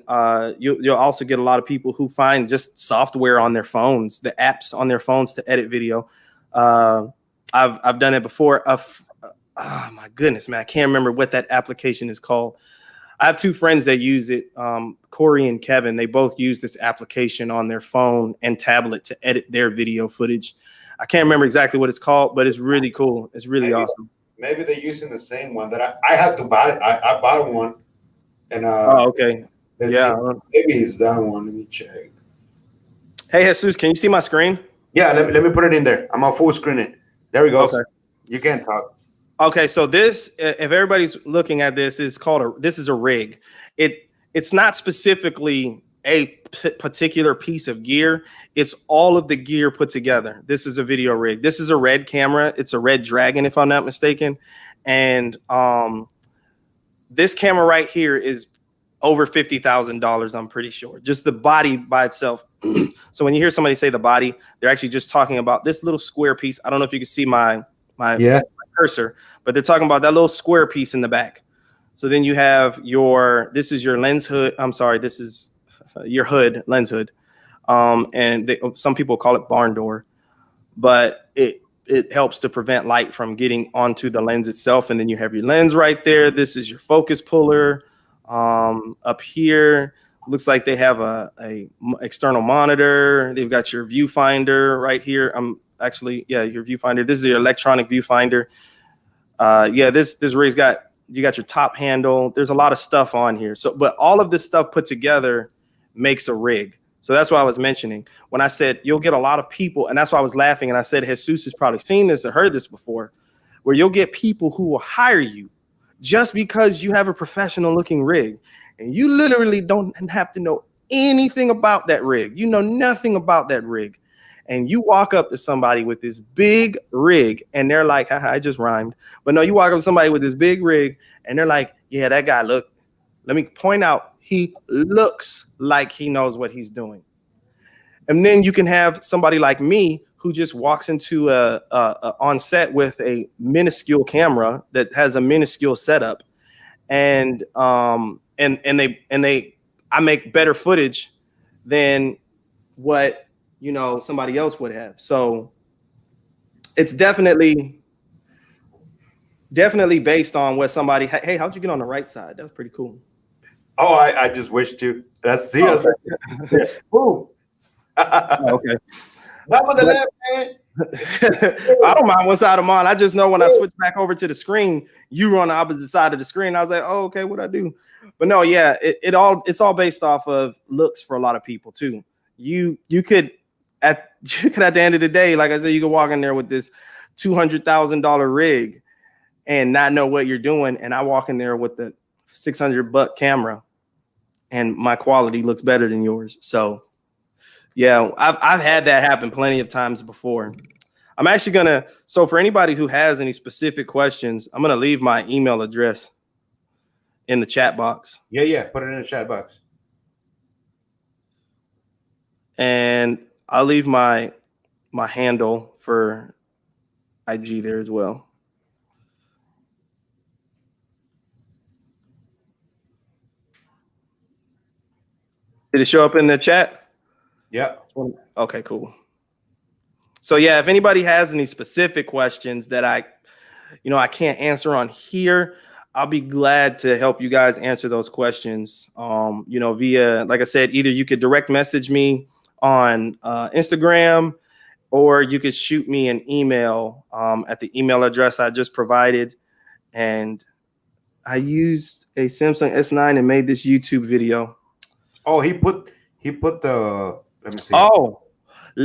you'll also get a lot of people who find just software on their phones, the apps on their phones to edit video. I've done it before. Oh my goodness, man, I can't remember what that application is called. I have two friends that use it, Corey and Kevin. They both use this application on their phone and tablet to edit their video footage. I can't remember exactly what it's called, but it's really cool. It's really awesome. Maybe they're using the same one that I had to buy. I bought one. And oh, okay. Yeah. Maybe it's that one. Let me check. Hey, Jesus, can you see my screen? Yeah, let me put it in there. I'm on full screen it. There we go. Okay. You can talk. Okay, so this, if everybody's looking at this, is called this is a rig. It's not specifically a particular piece of gear. It's all of the gear put together. This is a video rig. This is a Red camera. It's a Red Dragon, if I'm not mistaken. And this camera right here is over $50,000, I'm pretty sure. Just the body by itself. So when you hear somebody say the body, they're actually just talking about this little square piece. I don't know if you can see my cursor, but they're talking about that little square piece in the back. So then you have this is your lens hood. I'm sorry, this is your hood, lens hood. And some people call it barn door, but it helps to prevent light from getting onto the lens itself. And then you have your lens right there. This is your focus puller. Up here, looks like they have a external monitor. They've got your viewfinder right here. Your viewfinder. This is your electronic viewfinder. This rig's you got your top handle. There's a lot of stuff on here. So, but all of this stuff put together makes a rig. So that's what I was mentioning when I said you'll get a lot of people, and that's why I was laughing. And I said Jesus has probably seen this or heard this before, where you'll get people who will hire you just because you have a professional looking rig, and you literally don't have to know anything about that rig. You know nothing about that rig. And you walk up to somebody with this big rig and they're like, haha, I just rhymed. But no, you walk up to somebody with this big rig and they're like, yeah, that guy, let me point out, he looks like he knows what he's doing. And then you can have somebody like me who just walks into on set with a minuscule camera that has a minuscule setup, and I make better footage than what somebody else would have. So it's definitely based on what somebody. Hey, how'd you get on the right side? That was pretty cool. Oh, I just wish to. That's okay. Not on the left, man. I don't mind what side I'm on. I just know when I switch back over to the screen, you were on the opposite side of the screen. I was like, oh, okay, what I do? But no, yeah, it's all based off of looks for a lot of people too. You could at the end of the day, like I said, you could walk in there with this $200,000 rig and not know what you're doing. And I walk in there with the $600 camera and my quality looks better than yours. So yeah, I've had that happen plenty of times before. I'm actually gonna, so for anybody who has any specific questions, I'm gonna leave my email address in the chat box. Yeah, put it in the chat box. And I'll leave my handle for IG there as well. Did it show up in the chat? Yeah. Okay, cool. So yeah, if anybody has any specific questions that I can't answer on here, I'll be glad to help you guys answer those questions. Via, like I said, either you could direct message me on Instagram, or you could shoot me an email at the email address I just provided. And I used a Samsung S9 and made this YouTube video. Oh, he put the, let me see. Oh,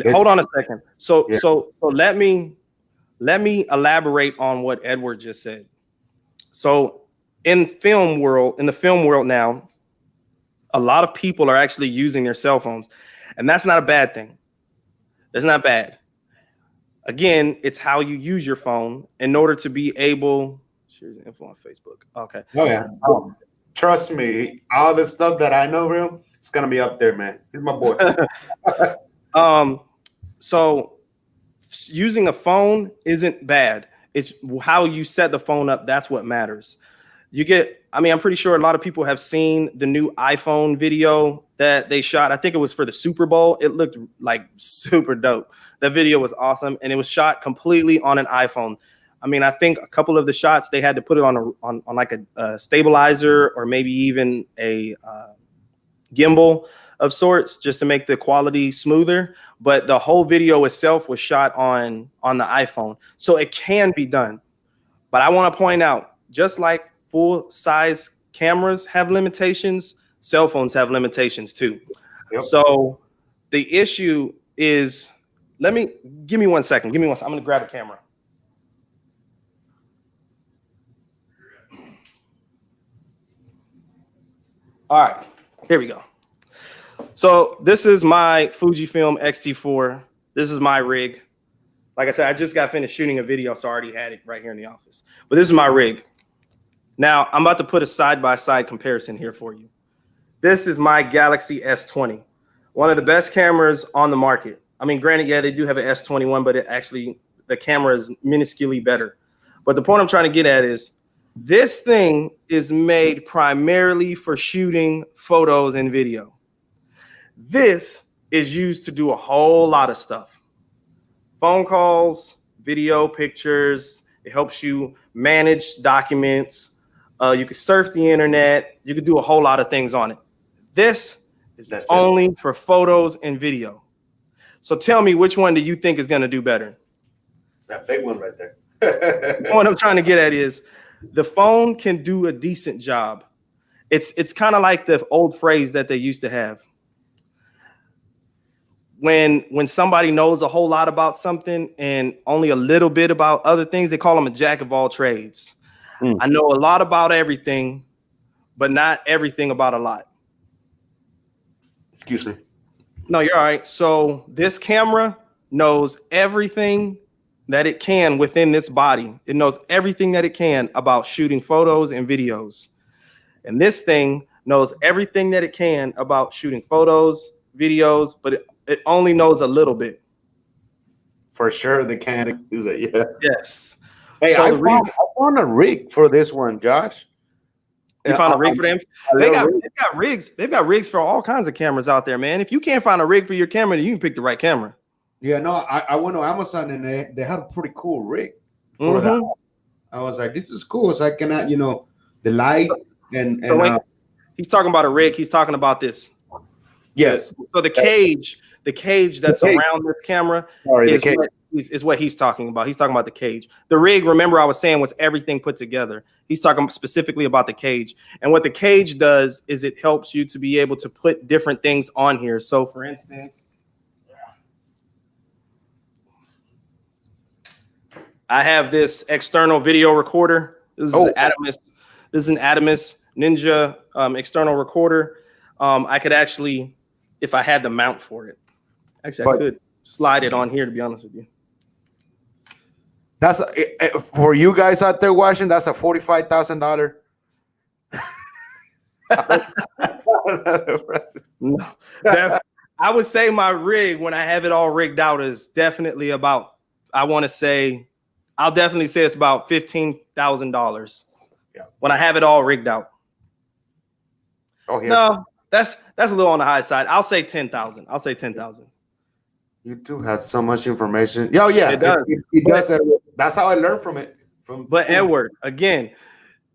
hold on a second. So let me elaborate on what Edward just said. So in the film world now, a lot of people are actually using their cell phones, and that's not a bad thing. That's not bad. Again, it's how you use your phone in order to be able. Here's info on Facebook. Okay. Oh yeah. Trust me, all the stuff that I know, real, it's gonna be up there, man. He's my boy. So using a phone isn't bad. It's how you set the phone up. That's what matters. I'm pretty sure a lot of people have seen the new iPhone video that they shot. I think it was for the Super Bowl. It looked like super dope. That video was awesome. And it was shot completely on an iPhone. I think a couple of the shots, they had to put it on like a stabilizer or maybe even a gimbal of sorts just to make the quality smoother. But the whole video itself was shot on the iPhone. So it can be done. But I want to point out, just like full size cameras have limitations, cell phones have limitations too. Yep. So the issue is, give me one second. I'm going to grab a camera. All right, here we go. So this is my Fujifilm X-T4. This is my rig. Like I said, I just got finished shooting a video, so I already had it right here in the office. But this is my rig. Now, I'm about to put a side-by-side comparison here for you. This is my Galaxy S20, one of the best cameras on the market. Granted, yeah, they do have an S21, but the camera is minusculely better. But the point I'm trying to get at is, this thing is made primarily for shooting photos and video. This is used to do a whole lot of stuff. Phone calls, video, pictures. It helps you manage documents. You can surf the internet. You can do a whole lot of things on it. This is only for photos and video. So tell me, which one do you think is going to do better? That big one right there. What I'm trying to get at is, the phone can do a decent job. It's kind of like the old phrase that they used to have. When somebody knows a whole lot about something and only a little bit about other things, they call them a jack of all trades. I know a lot about everything, but not everything about a lot. Excuse me. No, you're all right. So this camera knows everything that it can within this body. It knows everything that it can about shooting photos and videos. And this thing knows everything that it can about shooting photos, videos, but it only knows a little bit. For sure, the can is it, yeah. Yes. Hey, so I found a rig for this one, Josh. You found a rig for them? They've got rigs. They've got rigs for all kinds of cameras out there, man. If you can't find a rig for your camera, then you can pick the right camera. Yeah, no, I went to Amazon and they had a pretty cool rig for that. I was like, this is cool. So I cannot, the light and so when he's talking about a rig, he's talking about this. Yes. So the cage The cage that's cage. around this camera Sorry, is what he's talking about. He's talking about the cage. The rig, remember I was saying, was everything put together. He's talking specifically about the cage. And what the cage does is it helps you to be able to put different things on here. So for instance, I have this external video recorder. This is an Adamus Ninja external recorder. I could actually, if I had the mount for it, I could slide it on here, to be honest with you. That's for you guys out there watching. That's a $45,000. No, I would say my rig, when I have it all rigged out, is definitely about. I'll definitely say it's about $15,000. Yeah. When I have it all rigged out. Oh, yeah. No, that's a little on the high side. I'll say 10,000. I'll say 10,000. YouTube has so much information. Yeah, it does. It does. That's how I learned from it. But Edward, again,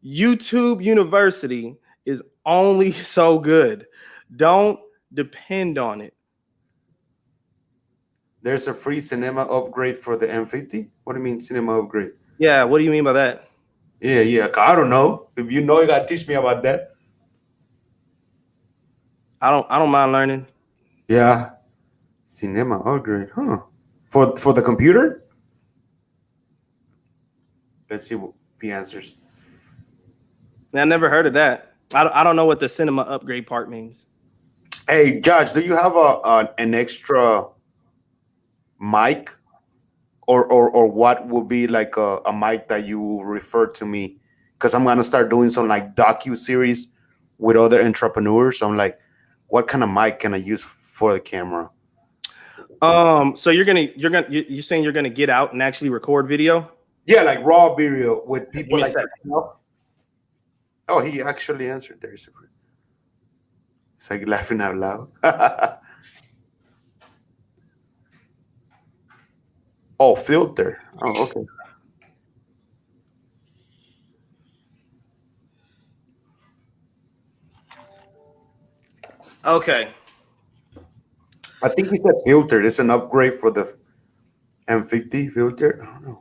YouTube University is only so good. Don't depend on it. There's a free cinema upgrade for the M50. What do you mean cinema upgrade? Yeah, what do you mean by that? Yeah. I don't know. If you know, you gotta teach me about that. I don't mind learning. Yeah. Cinema upgrade, huh? For the computer? Let's see what he answers. I never heard of that. I don't know what the cinema upgrade part means. Hey, Josh, do you have an extra mic, or what would be like a mic that you refer to me? Because I'm gonna start doing some like docu-series with other entrepreneurs. So I'm like, what kind of mic can I use for the camera? So you're saying you're gonna get out and actually record video? Yeah, like raw video with people like that. Oh, he actually answered there. It's like laughing out loud. Oh, filter. Oh, okay. Okay. I think he said filter. It's an upgrade for the M50 filter. I don't know.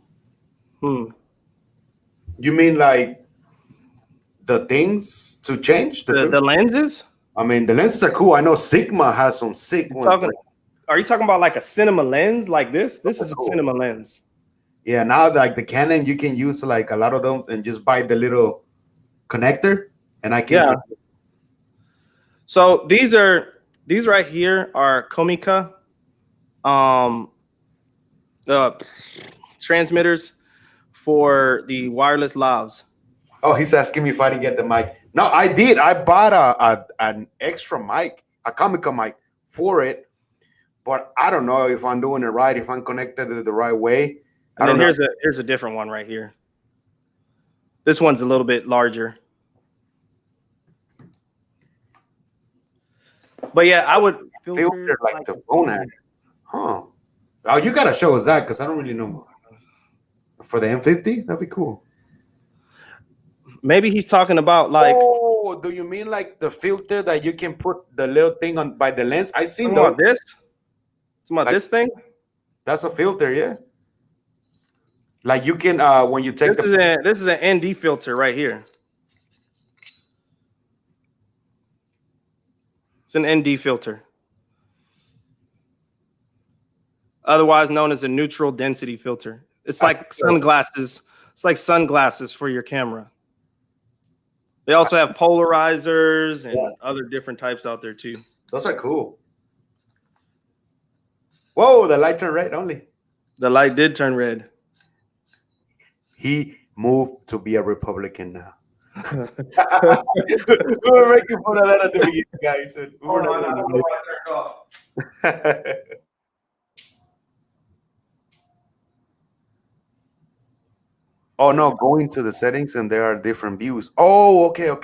You mean like the things to change? The lenses? I mean, the lenses are cool. I know Sigma has some sick ones. Are you talking about like a cinema lens like this? This is cool. A cinema lens. Yeah, now like the Canon, you can use like a lot of them and just buy the little connector, and I can. Yeah. So these right here are Comica transmitters for the wireless lavs. Oh, he's asking me if I didn't get the mic. No, I did. I bought an extra mic, a Comica mic for it, but I don't know if I'm doing it right, if I'm connected it the right way. And then here's a different one right here. This one's a little bit larger. But yeah, I would filter like the phone ad. Huh. Oh, you gotta show us that, because I don't really know. For the M50, that'd be cool. Maybe he's talking about like. Oh, do you mean like the filter that you can put the little thing on by the lens? I seen about this. It's about like, this thing. That's a filter, yeah. Like you can when you take. This is an ND filter right here. It's an ND filter, otherwise known as a neutral density filter. It's like sunglasses. It's like sunglasses for your camera. They also have polarizers and other different types out there too. Those are cool. Whoa, the light turned red only. The light did turn red. He moved to be a Republican now. We were making fun of that at the beginning, guys. I turned off. Oh no, going to the settings and there are different views. Oh, okay. Oh,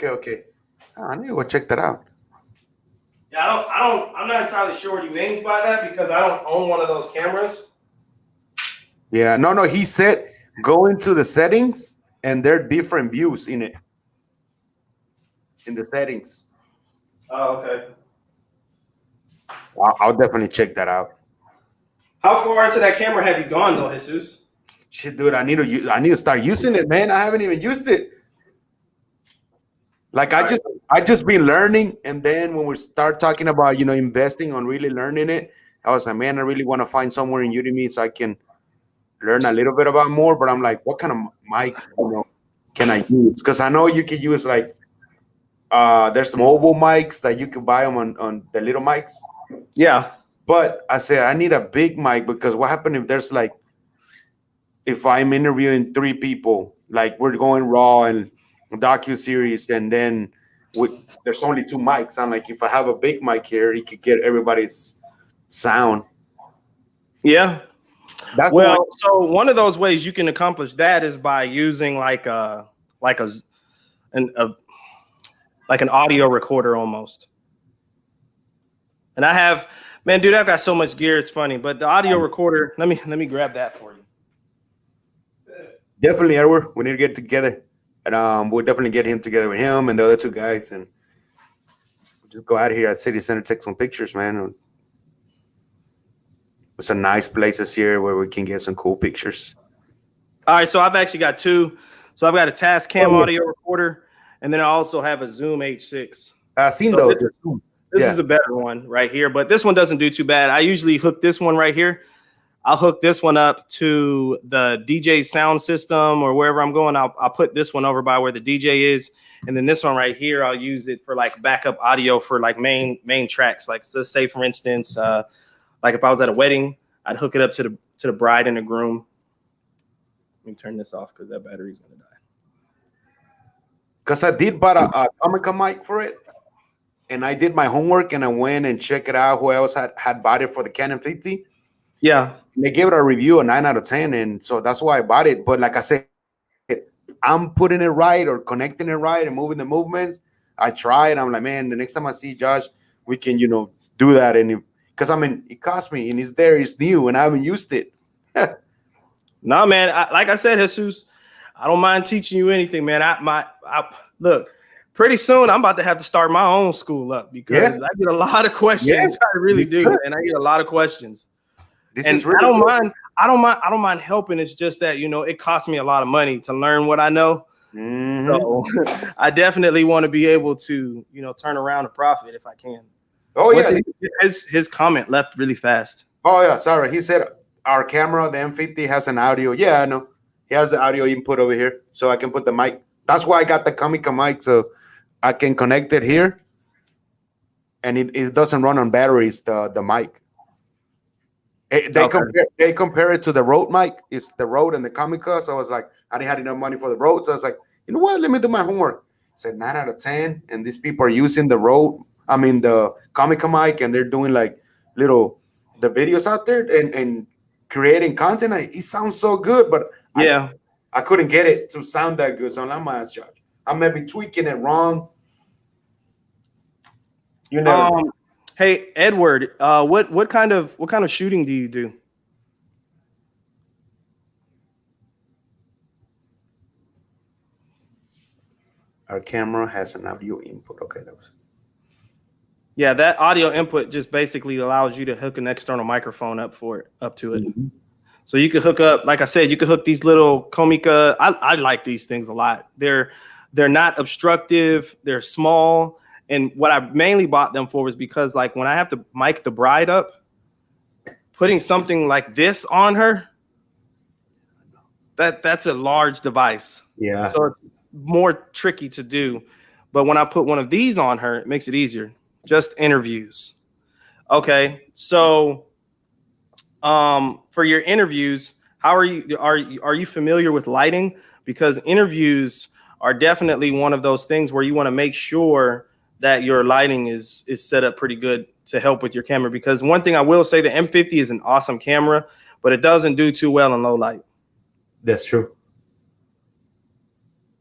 I need to go check that out. Yeah, I'm not entirely sure what he means by that, because I don't own one of those cameras. Yeah, no, he said go into the settings and there are different views in it. In the settings. Oh, okay. I'll definitely check that out. How far into that camera have you gone though, Jesus? Shit, dude, I need to start using it, man. I haven't even used it. Like I just been learning, and then when we start talking about investing on really learning it, I was like, man, I really want to find somewhere in Udemy so I can learn a little bit about more. But I'm like, what kind of mic can I use? Because I know you can use like there's mobile mics that you can buy them on the little mics. Yeah. But I said I need a big mic because what happened if there's like if I'm interviewing 3 people, like we're going raw and docu-series, and then there's only 2 mics. I'm like, if I have a big mic here, it could get everybody's sound. Yeah. That's so one of those ways you can accomplish that is by using like an audio recorder almost. And I have, man, dude, I've got so much gear. It's funny, but the audio recorder. Let me grab that for you. Definitely, Edward. We need to get together, and we'll definitely get him together with him and the other 2 guys, and just go out here at City Center, take some pictures, man. It's a nice places here where we can get some cool pictures. All right, so I've actually got 2. So I've got a Tascam audio recorder, and then I also have a Zoom H6. I've seen those. This is the better one right here, but this one doesn't do too bad. I usually hook this one right here. I'll hook this one up to the DJ sound system or wherever I'm going. I'll put this one over by where the DJ is. And then this one right here, I'll use it for like backup audio for like main tracks. Like, let's say, for instance, like if I was at a wedding, I'd hook it up to the bride and the groom. Let me turn this off because that battery's going to die. Because I did buy a Comica mic for it. And I did my homework and I went and checked it out. Who else had bought it for the Canon 50? Yeah. And they gave it a review, a 9 out of 10. And so that's why I bought it. But like I said, I'm putting it right or connecting it right and moving the movements. I tried. I'm like, man, the next time I see Josh, we can, do that. And because it cost me and it's there, it's new, and I haven't used it. No, man. Like I said, Jesus, I don't mind teaching you anything, man. Look. Pretty soon, I'm about to have to start my own school up because I get a lot of questions. Yeah. I really do, and I get a lot of questions. I don't mind helping. It's just that it costs me a lot of money to learn what I know. Mm-hmm. So I definitely want to be able to turn around a profit if I can. Oh yeah, his comment left really fast. Oh yeah, sorry. He said our camera, the M50, has an audio. Yeah, I know. He has the audio input over here, so I can put the mic. That's why I got the Comica mic, so I can connect it here, and it doesn't run on batteries. The mic. They compare it to the Rode mic. It's the Rode and the Comica. So I was like, I didn't have enough money for the Rode, so I was like, you know what? Let me do my homework. I said 9 out of 10, and these people are using the the Comica mic, and they're doing like the videos out there and creating content. It sounds so good, but I couldn't get it to sound that good. So I'm like, my ass, Josh. I may be tweaking it wrong. Hey, Edward, what kind of shooting do you do? Our camera has an audio input. Okay, that was. Yeah, that audio input just basically allows you to hook an external microphone up to it. Mm-hmm. So you could hook up, like I said, you could hook these little Comica. I like these things a lot. They're not obstructive. They're small. And what I mainly bought them for was because, like, when I have to mic the bride up, putting something like this on her, that's a large device. Yeah. So it's more tricky to do. But when I put one of these on her, it makes it easier. Just interviews. Okay. So for your interviews, how are you familiar with lighting? Because interviews are definitely one of those things where you want to make sure that your lighting is set up pretty good to help with your camera. Because one thing I will say, the M50 is an awesome camera, but it doesn't do too well in low light. That's true.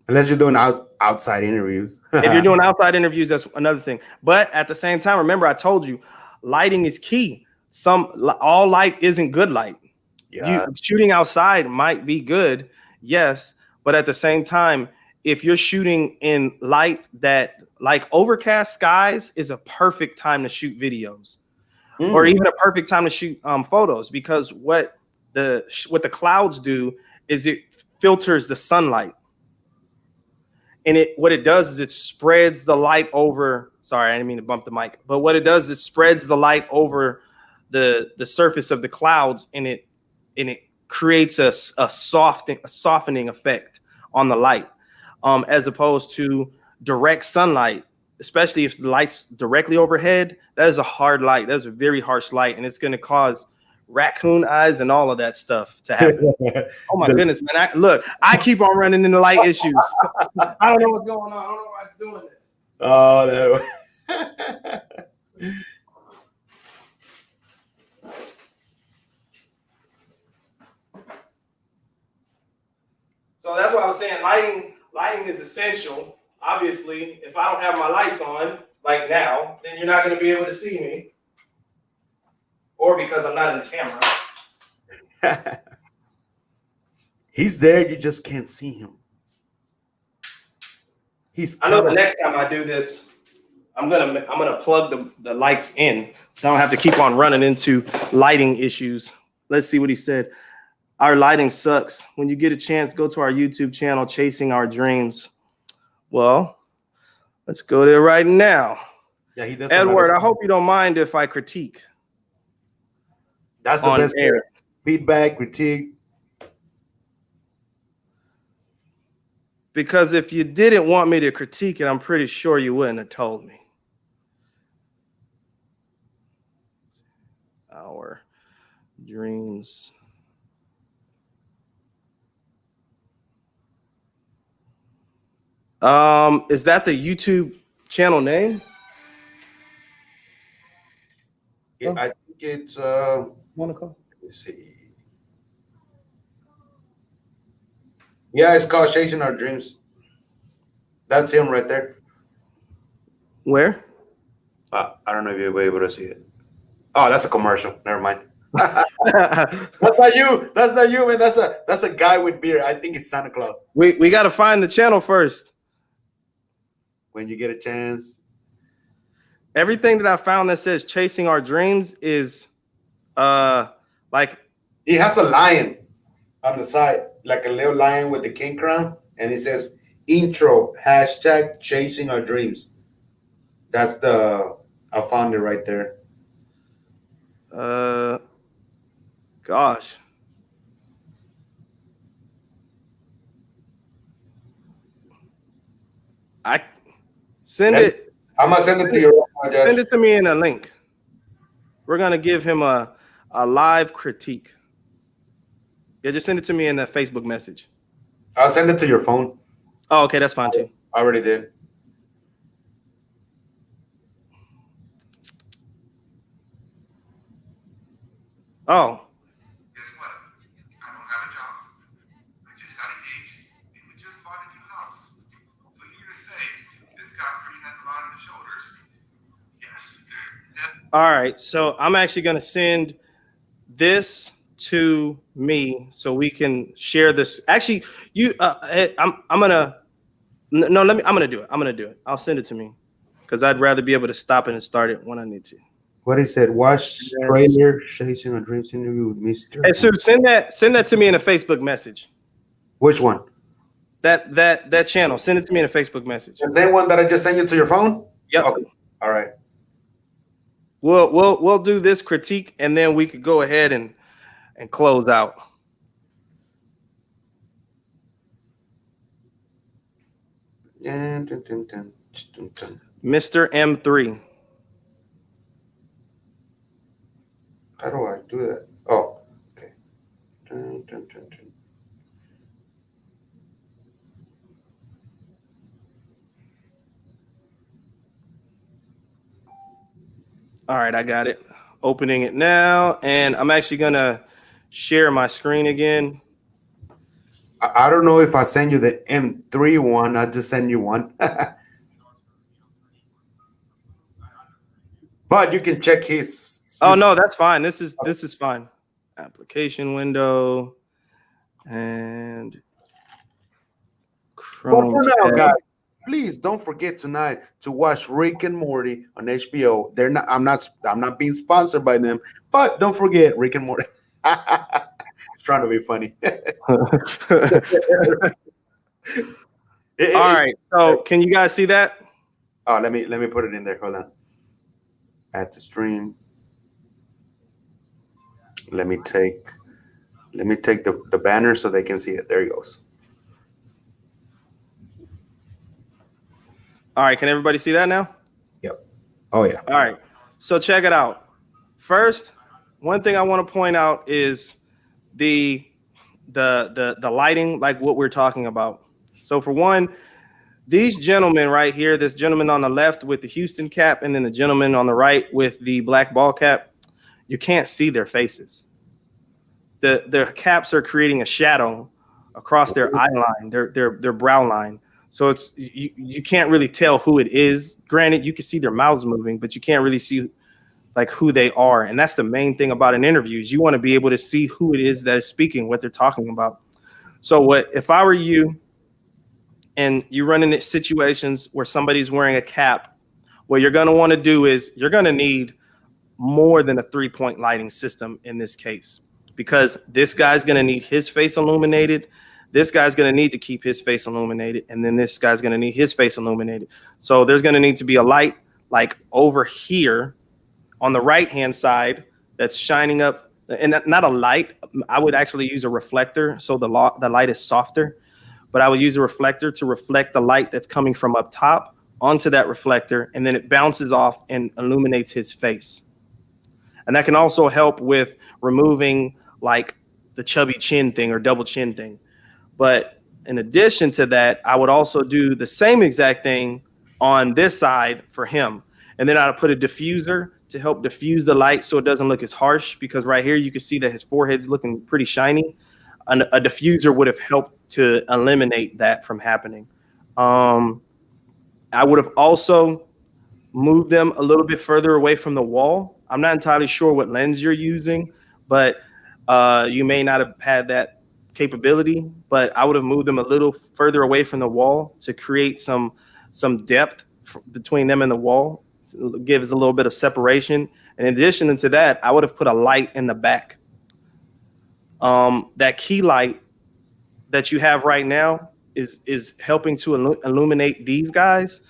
Unless you're doing outside interviews. If you're doing outside interviews, that's another thing. But at the same time, remember, I told you, lighting is key. All light isn't good light. Yeah. Shooting outside might be good, yes, but at the same time, if you're shooting in light that, like, overcast skies is a perfect time to shoot videos. or even a perfect time to shoot photos, because what the clouds do is it filters the sunlight. And what it does is it spreads the light over. Sorry, I didn't mean to bump the mic. But what it does is spreads the light over the surface of the clouds, and it creates a softening effect on the light, as opposed to direct sunlight. Especially if the light's directly overhead, that is a hard light. That's a very harsh light, and it's going to cause raccoon eyes and all of that stuff to happen. Oh my goodness, man! I keep on running into light issues. I don't know what's going on. I don't know why it's doing this. Oh, no. So that's why I was saying lighting is essential. Obviously, if I don't have my lights on, like now, then you're not going to be able to see me. Or because I'm not in the camera. He's there, you just can't see him. I know the next time I do this, I'm gonna plug the lights in, so I don't have to keep on running into lighting issues. Let's see what he said. Our lighting sucks. When you get a chance, go to our YouTube channel, Chasing Our Dreams. Well, let's go there right now. Yeah, he does. Edward, I hope you don't mind if I critique. That's the best air. Feedback, critique. Because if you didn't want me to critique it, I'm pretty sure you wouldn't have told me. Our dreams. Is that the YouTube channel name? Yeah, I think it's Monaco. Let's see. Yeah, it's called Chasing Our Dreams. That's him right there. Where? I don't know if you'll be able to see it. Oh, that's a commercial. Never mind. That's not you. That's not you, man. That's a guy with beard. I think it's Santa Claus. We got to find the channel first. When you get a chance. Everything that I found that says Chasing Our Dreams is like he has a lion on the side, like a little lion with the king crown, and it says intro hashtag Chasing Our Dreams. That's I found it right there. Gosh. I send it. I'm gonna send it to you. Send it to me in a link. We're gonna give him a live critique. Yeah, just send it to me in the Facebook message. I'll send it to your phone. Oh, okay, that's fine too. I already did. Oh. Guess what? I don't have a job. I just got engaged, and we just bought a new house. So you're gonna say this guy pretty has a lot on his shoulders? Yes. All right, so I'm actually gonna send this to me so we can share this. Actually, I'm gonna do it. I'm gonna do it. I'll send it to me because I'd rather be able to stop it and start it when I need to. What he said, watch trailer Chasing Our Dreams interview with Mr. Hey, Sue, send that to me in a Facebook message. Which one? That channel. Send it to me in a Facebook message. The same one that I just sent you to your phone? Yep. Okay. All right. We'll do this critique and then we could go ahead and close out. Mr. M3. How do I do that? Oh, okay. All right, I got it. Opening it now, and I'm actually gonna share my screen again. I don't know if I send you the M3 one. I'll just send you one. But you can check his. Oh no, that's fine. This is fine. Application window and Chrome. But for now, guys, please don't forget tonight to watch Rick and Morty on HBO. They're not. I'm not being sponsored by them, but don't forget Rick and Morty. It's trying to be funny. All right. So can you guys see that? Oh, let me put it in there. Hold on. Add to stream. Let me take the banner so they can see it. There he goes. All right. Can everybody see that now? Yep. Oh yeah. All right. So check it out. First, one thing I want to point out is the lighting, like what we're talking about. So for one, these gentlemen right here, this gentleman on the left with the Houston cap, and then the gentleman on the right with the black ball cap, you can't see their faces. Their caps are creating a shadow across their eye line, their brow line. So it's you can't really tell who it is. Granted, you can see their mouths moving, but you can't really see like who they are. And that's the main thing about an interview is you want to be able to see who it is that is speaking, what they're talking about. So if I were you and you run into situations where somebody's wearing a cap, what you're going to want to do is you're going to need more than a 3-point lighting system in this case, because this guy's going to need his face illuminated. This guy's going to need to keep his face illuminated. And then this guy's going to need his face illuminated. So there's going to need to be a light like over here on the right-hand side that's shining up, and not a light. I would actually use a reflector. So the light is softer, but I would use a reflector to reflect the light that's coming from up top onto that reflector. And then it bounces off and illuminates his face. And that can also help with removing like the chubby chin thing or double chin thing. But in addition to that, I would also do the same exact thing on this side for him. And then I'd put a diffuser to help diffuse the light so it doesn't look as harsh, because right here you can see that his forehead's looking pretty shiny. A diffuser would have helped to eliminate that from happening. I would have also moved them a little bit further away from the wall. I'm not entirely sure what lens you're using, but you may not have had that capability, but I would have moved them a little further away from the wall to create some depth between them and the wall. It gives a little bit of separation. And in addition to that, I would have put a light in the back. That key light that you have right now is helping to illuminate these guys,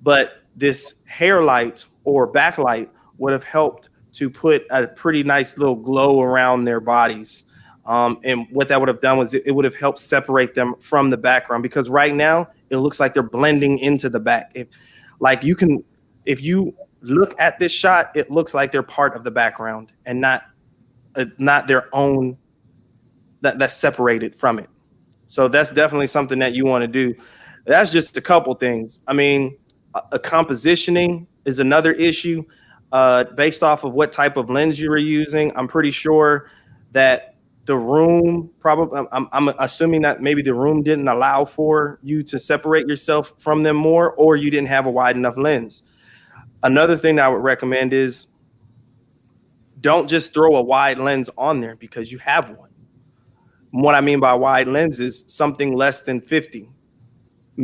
but this hair light or backlight would have helped to put a pretty nice little glow around their bodies. And what that would have done was it would have helped separate them from the background, because right now it looks like they're blending into the back. If you look at this shot, it looks like they're part of the background and not their own, that's separated from it. So that's definitely something that you want to do. That's just a couple things. I mean, a compositioning is another issue based off of what type of lens you were using. I'm pretty sure that the room probably, I'm assuming that maybe the room didn't allow for you to separate yourself from them more, or you didn't have a wide enough lens. Another thing that I would recommend is don't just throw a wide lens on there because you have one. What I mean by wide lens is something less than 50.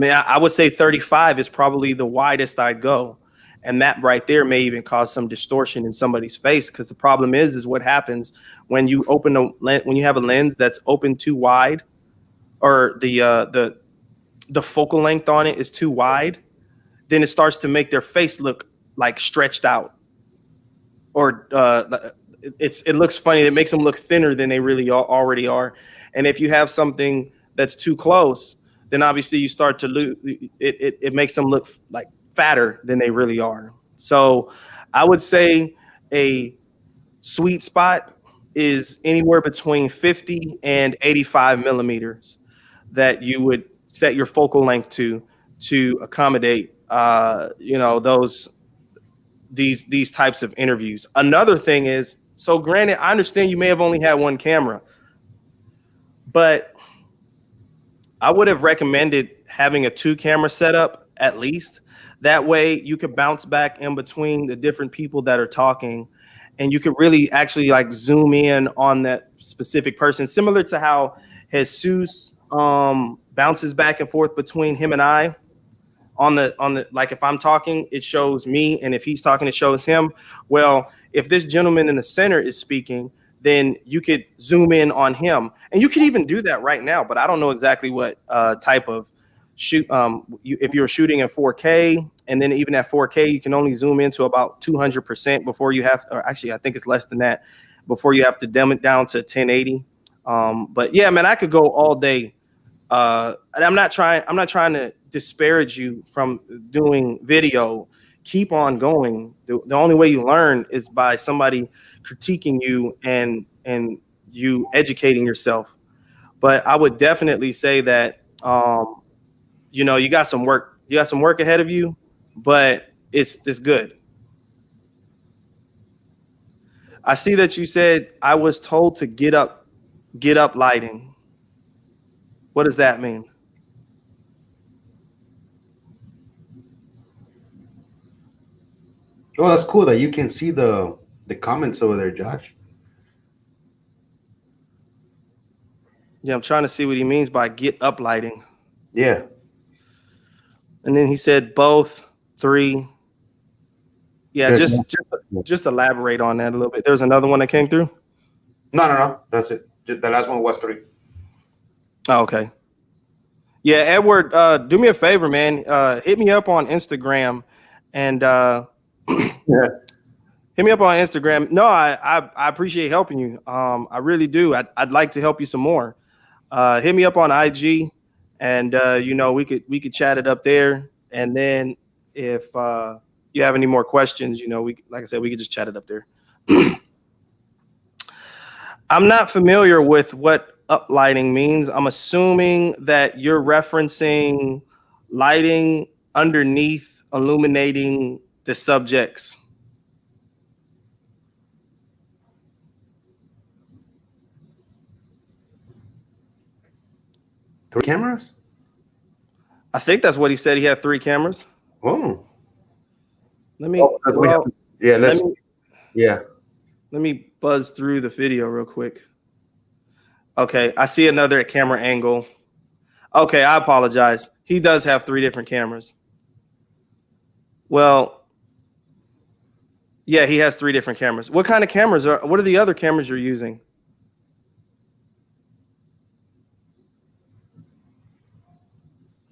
I would say 35 is probably the widest I'd go. And that right there may even cause some distortion in somebody's face, because the problem is what happens when you when you have a lens that's open too wide, or the focal length on it is too wide, then it starts to make their face look like stretched out, or it looks funny. It makes them look thinner than they really already are. And if you have something that's too close, then obviously you start to lose. It makes them look like fatter than they really are. So I would say a sweet spot is anywhere between 50 and 85 millimeters that you would set your focal length to accommodate these types of interviews. Another thing is, so granted, I understand you may have only had one camera, but I would have recommended having a 2-camera setup at least. That way you could bounce back in between the different people that are talking, and you could really actually like zoom in on that specific person, similar to how Jesus bounces back and forth between him and I. on the like if I'm talking, it shows me, and if he's talking, it shows him. Well, if this gentleman in the center is speaking, then you could zoom in on him, and you could even do that right now. But I don't know exactly what type of shoot. If you're shooting in 4K, and then even at 4K, you can only zoom into about 200% before you have, or actually, I think it's less than that, before you have to dim it down to 1080. But yeah, man, I could go all day. And I'm not trying to disparage you from doing video. Keep on going. The only way you learn is by somebody critiquing you and you educating yourself. But I would definitely say that you know, you got some work ahead of you, but it's good. I see that you said I was told to get up lighting. What does that mean? Oh, that's cool that you can see the comments over there, Josh. Yeah, I'm trying to see what he means by get up lighting. Yeah. And then he said both, 3. Yeah, just elaborate on that a little bit. There's another one that came through. No. That's it. The last one was 3. Oh, okay. Yeah, Edward, do me a favor, man. Hit me up on Instagram and Yeah. hit me up on Instagram. No, I appreciate helping you. I really do. I'd like to help you some more. Hit me up on IG, and you know, we could chat it up there. And then if you have any more questions, you know, like I said, we could just chat it up there. I'm not familiar with what uplighting means. I'm assuming that you're referencing lighting underneath illuminating the subjects. Three cameras? I think that's what he said. He had 3 cameras. Oh. Let me, let me buzz through the video real quick. Okay, I see another camera angle. Okay, I apologize. He does have 3 different cameras. Well, yeah, he has 3 different cameras. What kind of cameras what are the other cameras you're using?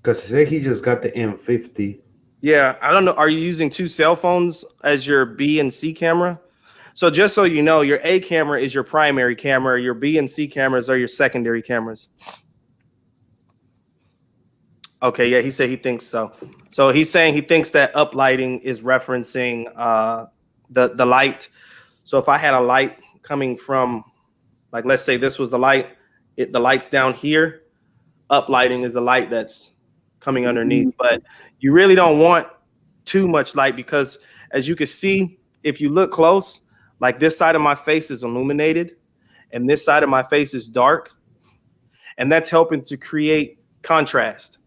Because he just got the M50. Yeah, I don't know. Are you using 2 cell phones as your B and C camera? So just so you know, your A camera is your primary camera. Your B and C cameras are your secondary cameras. Okay, yeah, he said he thinks so. So he's saying he thinks that uplighting is referencing the light. So if I had a light coming from, like, let's say this was the light, the light's down here. Uplighting is the light that's coming underneath, but you really don't want too much light because, as you can see, if you look close, like this side of my face is illuminated and this side of my face is dark, and that's helping to create contrast,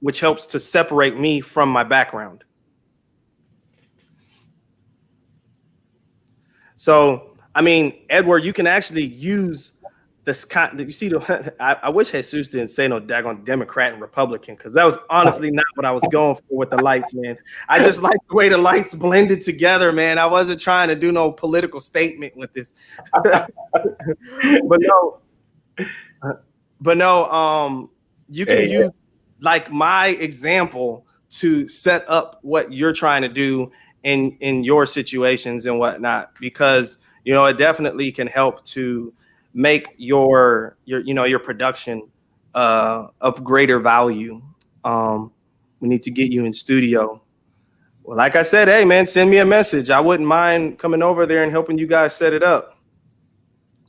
which helps to separate me from my background. So, I mean, Edward, you can actually use this kind. You see, I wish Jesus didn't say no daggone Democrat and Republican, because that was honestly not what I was going for with the lights, man. I just like the way the lights blended together, man. I wasn't trying to do no political statement with this. but no, you can use like my example to set up what you're trying to do in your situations and whatnot, because you know it definitely can help to make your production of greater value. We need to get you in studio. Well, like I said, hey man, send me a message. I wouldn't mind coming over there and helping you guys set it up.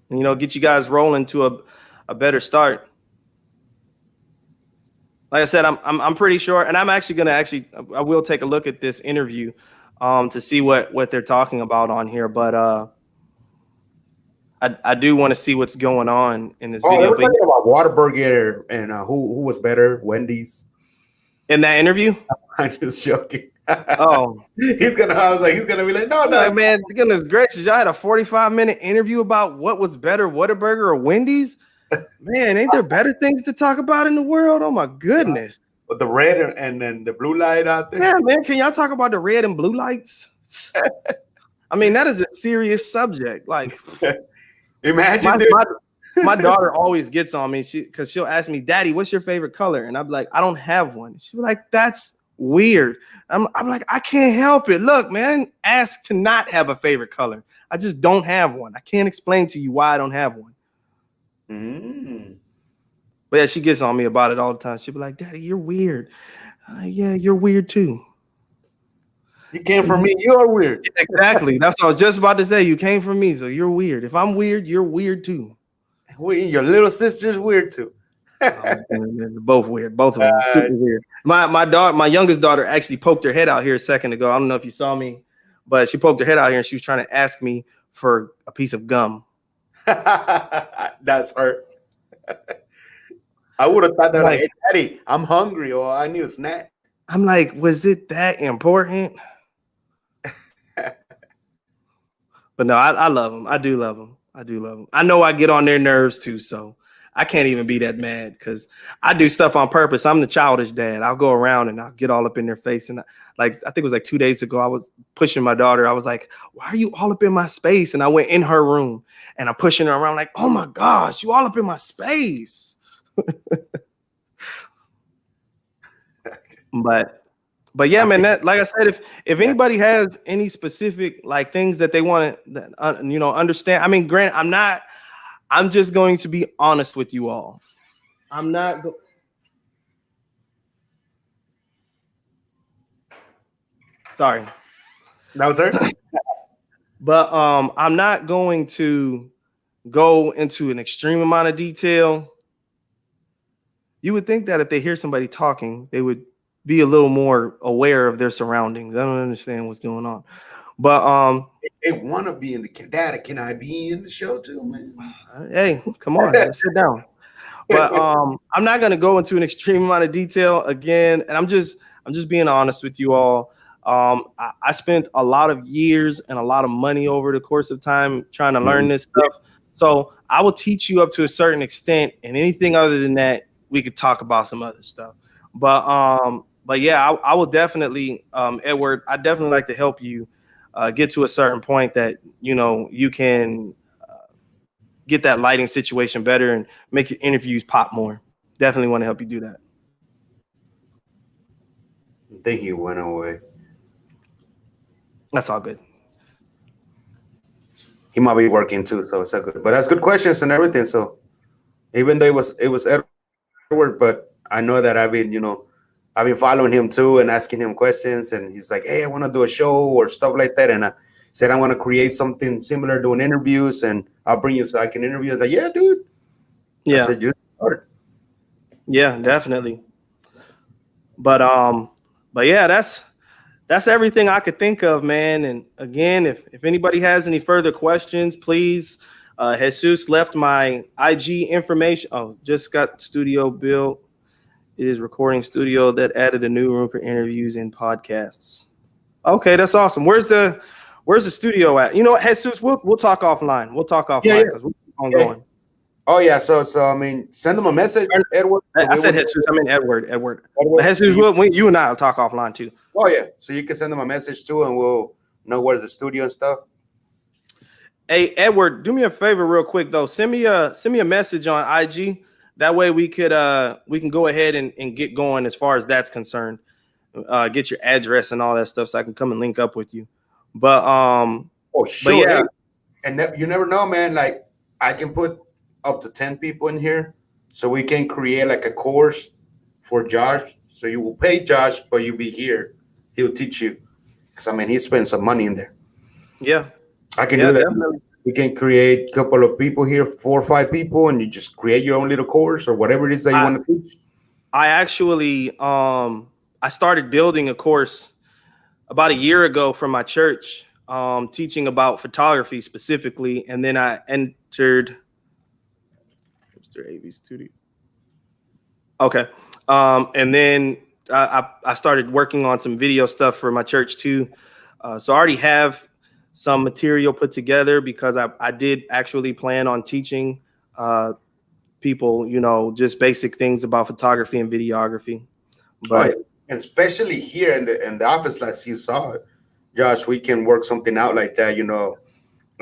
And, you know, get you guys rolling to a better start. Like I said, I'm pretty sure, and I'm actually gonna I will take a look at this interview to see what they're talking about on here, but I do want to see what's going on in this video. They were talking about Whataburger and who was better, Wendy's. In that interview? I'm just joking. Oh, he's gonna be like, no. Like, man, goodness gracious, y'all had a 45-minute interview about what was better, Whataburger or Wendy's? Man, ain't there better things to talk about in the world? Oh my goodness. with the red and then the blue light out there. Yeah, man. Can y'all talk about the red and blue lights? I mean, that is a serious subject. Like, Imagine, my daughter always gets on me because she'll ask me, Daddy, what's your favorite color? And I'm like, I don't have one. She'll be like, that's weird. I'm like, I can't help it. Look, man, ask to not have a favorite color. I just don't have one. I can't explain to you why I don't have one. But yeah, she gets on me about it all the time. She'll be like, Daddy, you're weird. Yeah, you're weird too. You came from me, you're weird. Exactly. That's what I was just about to say. You came from me, so you're weird. If I'm weird, you're weird too. Your little sister's weird too. They're both weird. Both of them super weird. My youngest daughter actually poked her head out here a second ago. I don't know if you saw me, but she poked her head out here and she was trying to ask me for a piece of gum. That's her. I would have thought that like, hey, Daddy, I'm hungry or I need a snack. I'm like, was it that important? But no, I love them. I do love them. I do love them. I know I get on their nerves too, so I can't even be that mad because I do stuff on purpose. I'm the childish dad. I'll go around and I'll get all up in their face. And I think it was like 2 days ago, I was pushing my daughter. I was like, why are you all up in my space? And I went in her room and I'm pushing her around like, oh my gosh, you all up in my space. But yeah, man, that, like I said, if anybody has any specific like things that they want to, understand. I mean, Grant, I'm just going to be honest with you all. I'm not. Sorry. That was her. But I'm not going to go into an extreme amount of detail. You would think that if they hear somebody talking, they would be a little more aware of their surroundings. I don't understand what's going on. But they want to be in the dad. Can I be in the show too, man? Hey, come on, let's sit down. But I'm not going to go into an extreme amount of detail again, and I'm just being honest with you all. I spent a lot of years and a lot of money over the course of time trying to learn this stuff. So I will teach you up to a certain extent, and anything other than that, we could talk about some other stuff. But yeah, I will definitely, Edward, I definitely like to help you get to a certain point that, you can get that lighting situation better and make your interviews pop more. Definitely want to help you do that. I think he went away. That's all good. He might be working too, so it's all good. But that's good questions and everything. So even though it was Edward, but I know that I've been following him too and asking him questions, and he's like, hey, I want to do a show or stuff like that. And I said, I want to create something similar, doing interviews, and I'll bring you so I can interview. I was like, yeah, dude. Yeah. I said, you start. Yeah, definitely. But yeah, that's everything I could think of, man. And again, if anybody has any further questions, please. Jesus left my IG information. Oh, just got studio built. It is recording studio that added a new room for interviews and podcasts. Okay, that's awesome. Where's the studio at? You know what, Jesus, we'll talk offline. We'll talk offline because we'll keep on going. Oh yeah, so I mean, send them a message, Edward. I said Jesus. I mean Edward. Jesus, you and I will talk offline too. Oh yeah, so you can send them a message too, and we'll know where's the studio and stuff. Hey Edward, do me a favor real quick though. Send me a message on IG. That way we can go ahead and get going as far as that's concerned. Get your address and all that stuff so I can come and link up with you. But oh sure, but yeah. And you never know, man. Like I can put up to 10 people in here, so we can create like a course for Josh. So you will pay Josh, but you'll be here. He'll teach you. Because I mean, he spent some money in there. Yeah, I can do that. Definitely. We can create a couple of people here, 4 or 5 people, and you just create your own little course or whatever it is that you want to teach. I actually I started building a course about a year ago from my church, teaching about photography specifically, and then I entered Mr. AV Studio. Okay, and then I started working on some video stuff for my church too. So I already have some material put together because I did actually plan on teaching people, just basic things about photography and videography. Oh, yeah. But Especially here in the office, like you saw it, Josh, we can work something out like that. A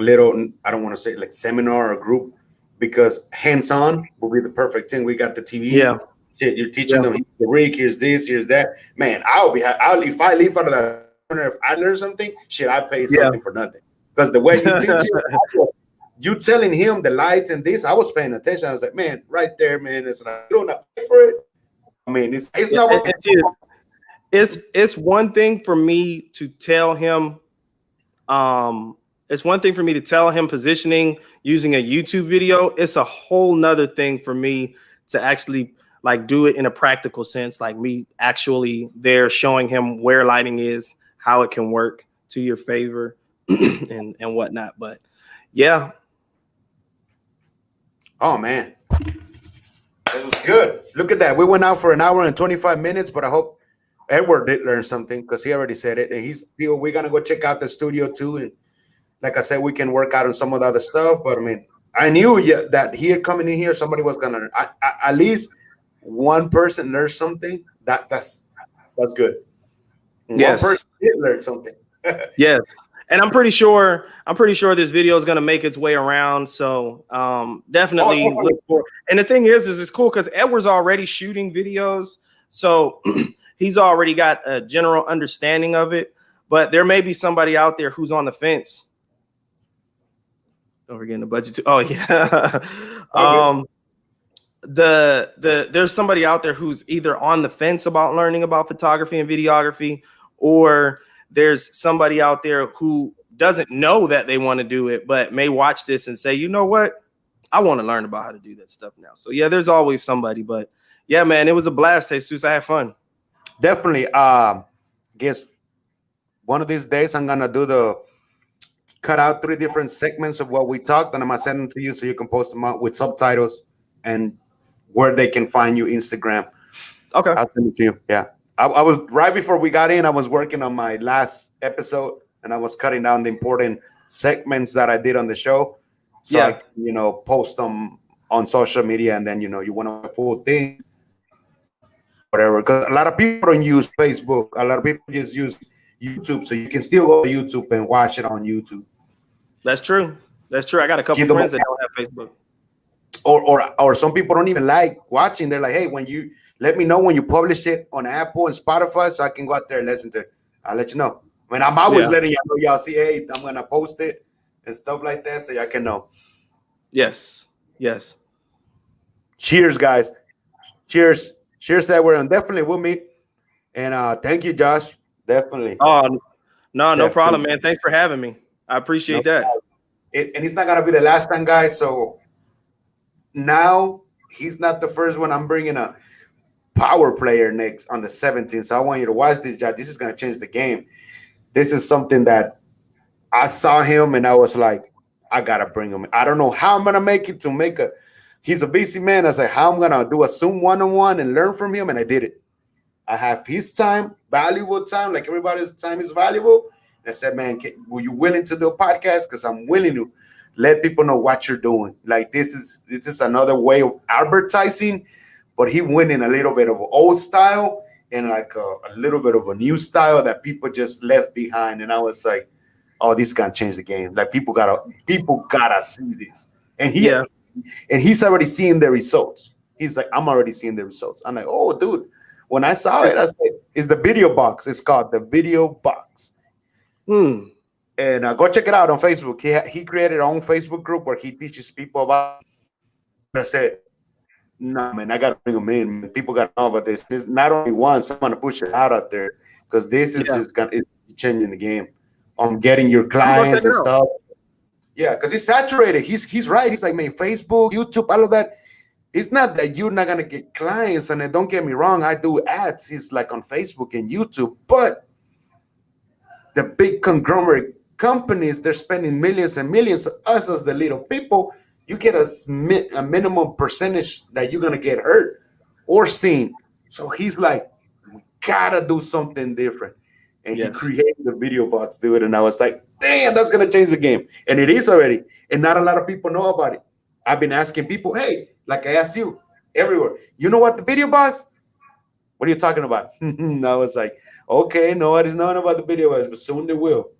little. I don't want to say like seminar or group, because hands-on will be the perfect thing. We got the TVs. yeah, Shit, you're teaching yeah, them the rig. Here's this. Here's that. Man, I'll if I leave out of that. If I learn something, shit, I pay yeah. something for nothing. Because the way you teach it, you telling him the lights and this, I was paying attention. I was like, man, right there, man. It's like you don't have to pay for it. I mean, it's Yeah, not and what. see, it's one thing for me to tell him. It's one thing for me to tell him positioning using a YouTube video. It's a whole nother thing for me to actually like do it in a practical sense, like me actually there showing him where lighting is, how it can work to your favor, and whatnot. But yeah, Oh man, it was good. Look at that. We went out for an hour and 25 minutes, but I hope Edward did learn something because he already said it. And we're gonna go check out the studio too. And like I said, we can work out on some of the other stuff. But I mean, I knew that here coming in here, somebody was gonna at least one person learned something. That's good. And one yes, person did learn something. yes. And I'm pretty sure this video is going to make its way around. So definitely Oh, look for. And the thing is it's cool because Edward's already shooting videos, so he's already got a general understanding of it. But there may be somebody out there who's on the fence. Don't forget the budget too. Oh yeah. There's somebody out there who's either on the fence about learning about photography and videography, or there's somebody out there who doesn't know that they want to do it, but may watch this and say, you know what? I want to learn about how to do that stuff now. So yeah, there's always somebody, but yeah, man, it was a blast, Jesus. I had fun. Definitely. Guess one of these days I'm gonna cut out 3 different segments of what we talked, and I'm gonna send them to you so you can post them out with subtitles and where they can find you, Instagram. Okay. I'll send it to you. Yeah. I was right before we got in, I was working on my last episode and I was cutting down the important segments that I did on the show. So Yeah. I can, post them on social media, and then, you want a full thing, whatever. Because a lot of people don't use Facebook. A lot of people just use YouTube. So you can still go to YouTube and watch it on YouTube. That's true. That's true. I got a couple friends that don't have Facebook. Or some people don't even like watching. They're like, hey, when you let me know when you publish it on Apple and Spotify so I can go out there and listen to it. I'll let you know. I mean, I'm always letting y'all see, hey, I'm gonna post it and stuff like that so y'all can know. Yes. Yes. Cheers, guys. Cheers. Cheers, Edward. And definitely we'll meet. And thank you, Josh. Definitely. Oh, no problem, man. Thanks for having me. I appreciate that. And it's not gonna be the last time, guys. So now he's not the first one. I'm bringing a power player next on the 17th. So I want you to watch this, Josh. This is gonna change the game. This is something that I saw him and I was like, I gotta bring him. I don't know how I'm gonna make it to make a. He's a busy man. I was like, how I'm gonna do a Zoom one-on-one and learn from him, and I did it. I have his time, valuable time, like everybody's time is valuable. And I said, man, were you willing to do a podcast? Because I'm willing to let people know what you're doing. Like this is another way of advertising, but he went in a little bit of an old style and like a little bit of a new style that people just left behind. And I was like, oh, this is gonna change the game. Like people gotta see this. And he's already seeing the results. He's like, I'm already seeing the results. I'm like, oh, dude. When I saw it, I said, it's the video box. It's called the video box. And go check it out on Facebook. He created his own Facebook group where he teaches people about it. I said, no, man, I got to bring them in. Man. People got to know about this. This not only once, I'm going to push it out there because this is just changing the game on getting your clients and stuff. Yeah, because it's saturated. He's right. He's like, man, Facebook, YouTube, all of that. It's not that you're not going to get clients. And don't get me wrong, I do ads. It's like on Facebook and YouTube. But the big conglomerate companies, they're spending millions and millions. Us as the little people, you get a minimum percentage that you're going to get hurt or seen. So he's like, we got to do something different. And he created the video bots, do it. And I was like, damn, that's going to change the game. And it is already. And not a lot of people know about it. I've been asking people, hey, like I asked you everywhere, you know what the video box? What are you talking about? And I was like, okay, nobody's knowing about the video, but soon they will.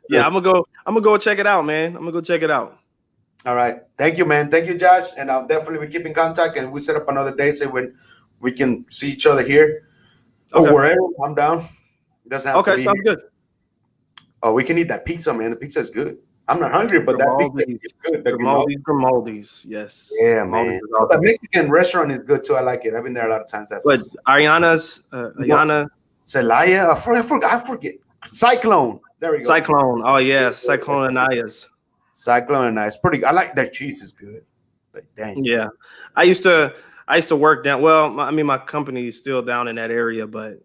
Yeah, I'm gonna go check it out, man. I'm gonna go check it out. All right. Thank you, man. Thank you, Josh. And I'll definitely be keeping contact, and we set up another day so when we can see each other here or wherever. I'm down. It doesn't have to be sounds good. Oh, we can eat that pizza, man. The pizza is good. I'm not hungry, but that pizza is good. Grimaldi's, yes. Yeah, man. Awesome. The Mexican restaurant is good too. I like it. I've been there a lot of times. That's what Ayana Celaya. I forget. Cyclone. There we go. Cyclone. Oh yeah, Cyclone and Aya's. Cyclone and Aya's pretty good. I like their cheese is good. Like dang. Yeah, I used to work down. Well, my company is still down in that area, but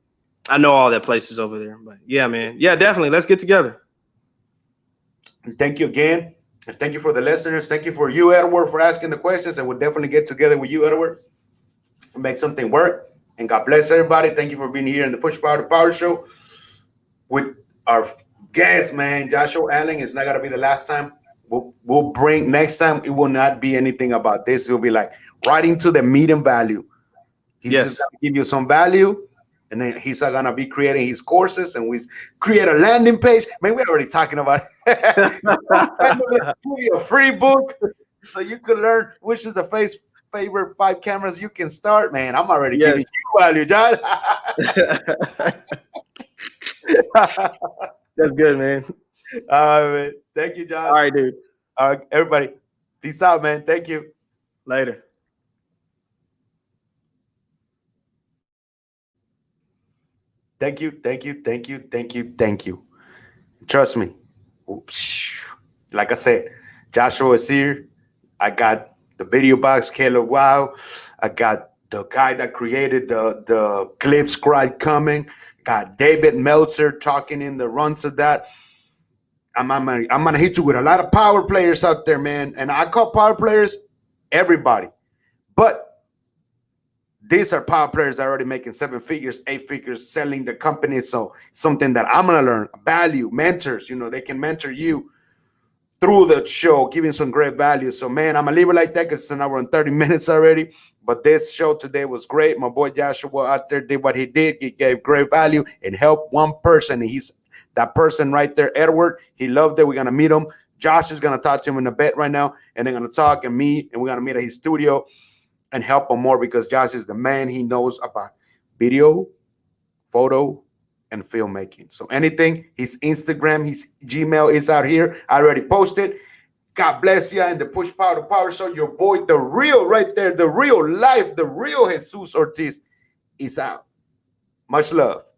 I know all that places over there. But yeah, man. Yeah, definitely. Let's get together. And thank you again. And thank you for the listeners. Thank you for you, Edward, for asking the questions. And we'll definitely get together with you, Edward, and make something work. And God bless everybody. Thank you for being here in the Push Power to Power show with our guest, man, Joshua Allen. It's not going to be the last time. We'll bring next time. It will not be anything about this. It will be like right into the meat and value. He's just going to give you some value. And then he's going to be creating his courses, and we create a landing page. Man, we're already talking about it. A free book so you can learn which is the favorite 5 cameras you can start. Man, I'm already giving you value, John. That's good, man. All right, man. Thank you, John. All right, dude. All right, everybody. Peace out, man. Thank you. Later. Thank you. Trust me. Like I said, Joshua is here. I got the video box, Caleb Wow. I got the guy that created the clip scribe coming. Got David Meltzer talking in the runs of that. I'm gonna hit you with a lot of power players out there, man. And I call power players everybody. But these are power players that are already making 7 figures, 8 figures, selling the company. So something that I'm going to learn, value, mentors, they can mentor you through the show, giving some great value. So, man, I'm going to leave it like that because it's an hour and 30 minutes already. But this show today was great. My boy Joshua out there did what he did. He gave great value and helped one person. And he's that person right there, Edward. He loved it. We're going to meet him. Josh is going to talk to him in a bit right now. And they're going to talk and meet. And we're going to meet at his studio and help him more because Josh is the man. He knows about video, photo, and filmmaking. So anything, his Instagram, his Gmail is out here. I already posted. God bless you. And the Push Power to Power show, your boy, the real right there, the real life, the real Jesus Ortiz is out. Much love.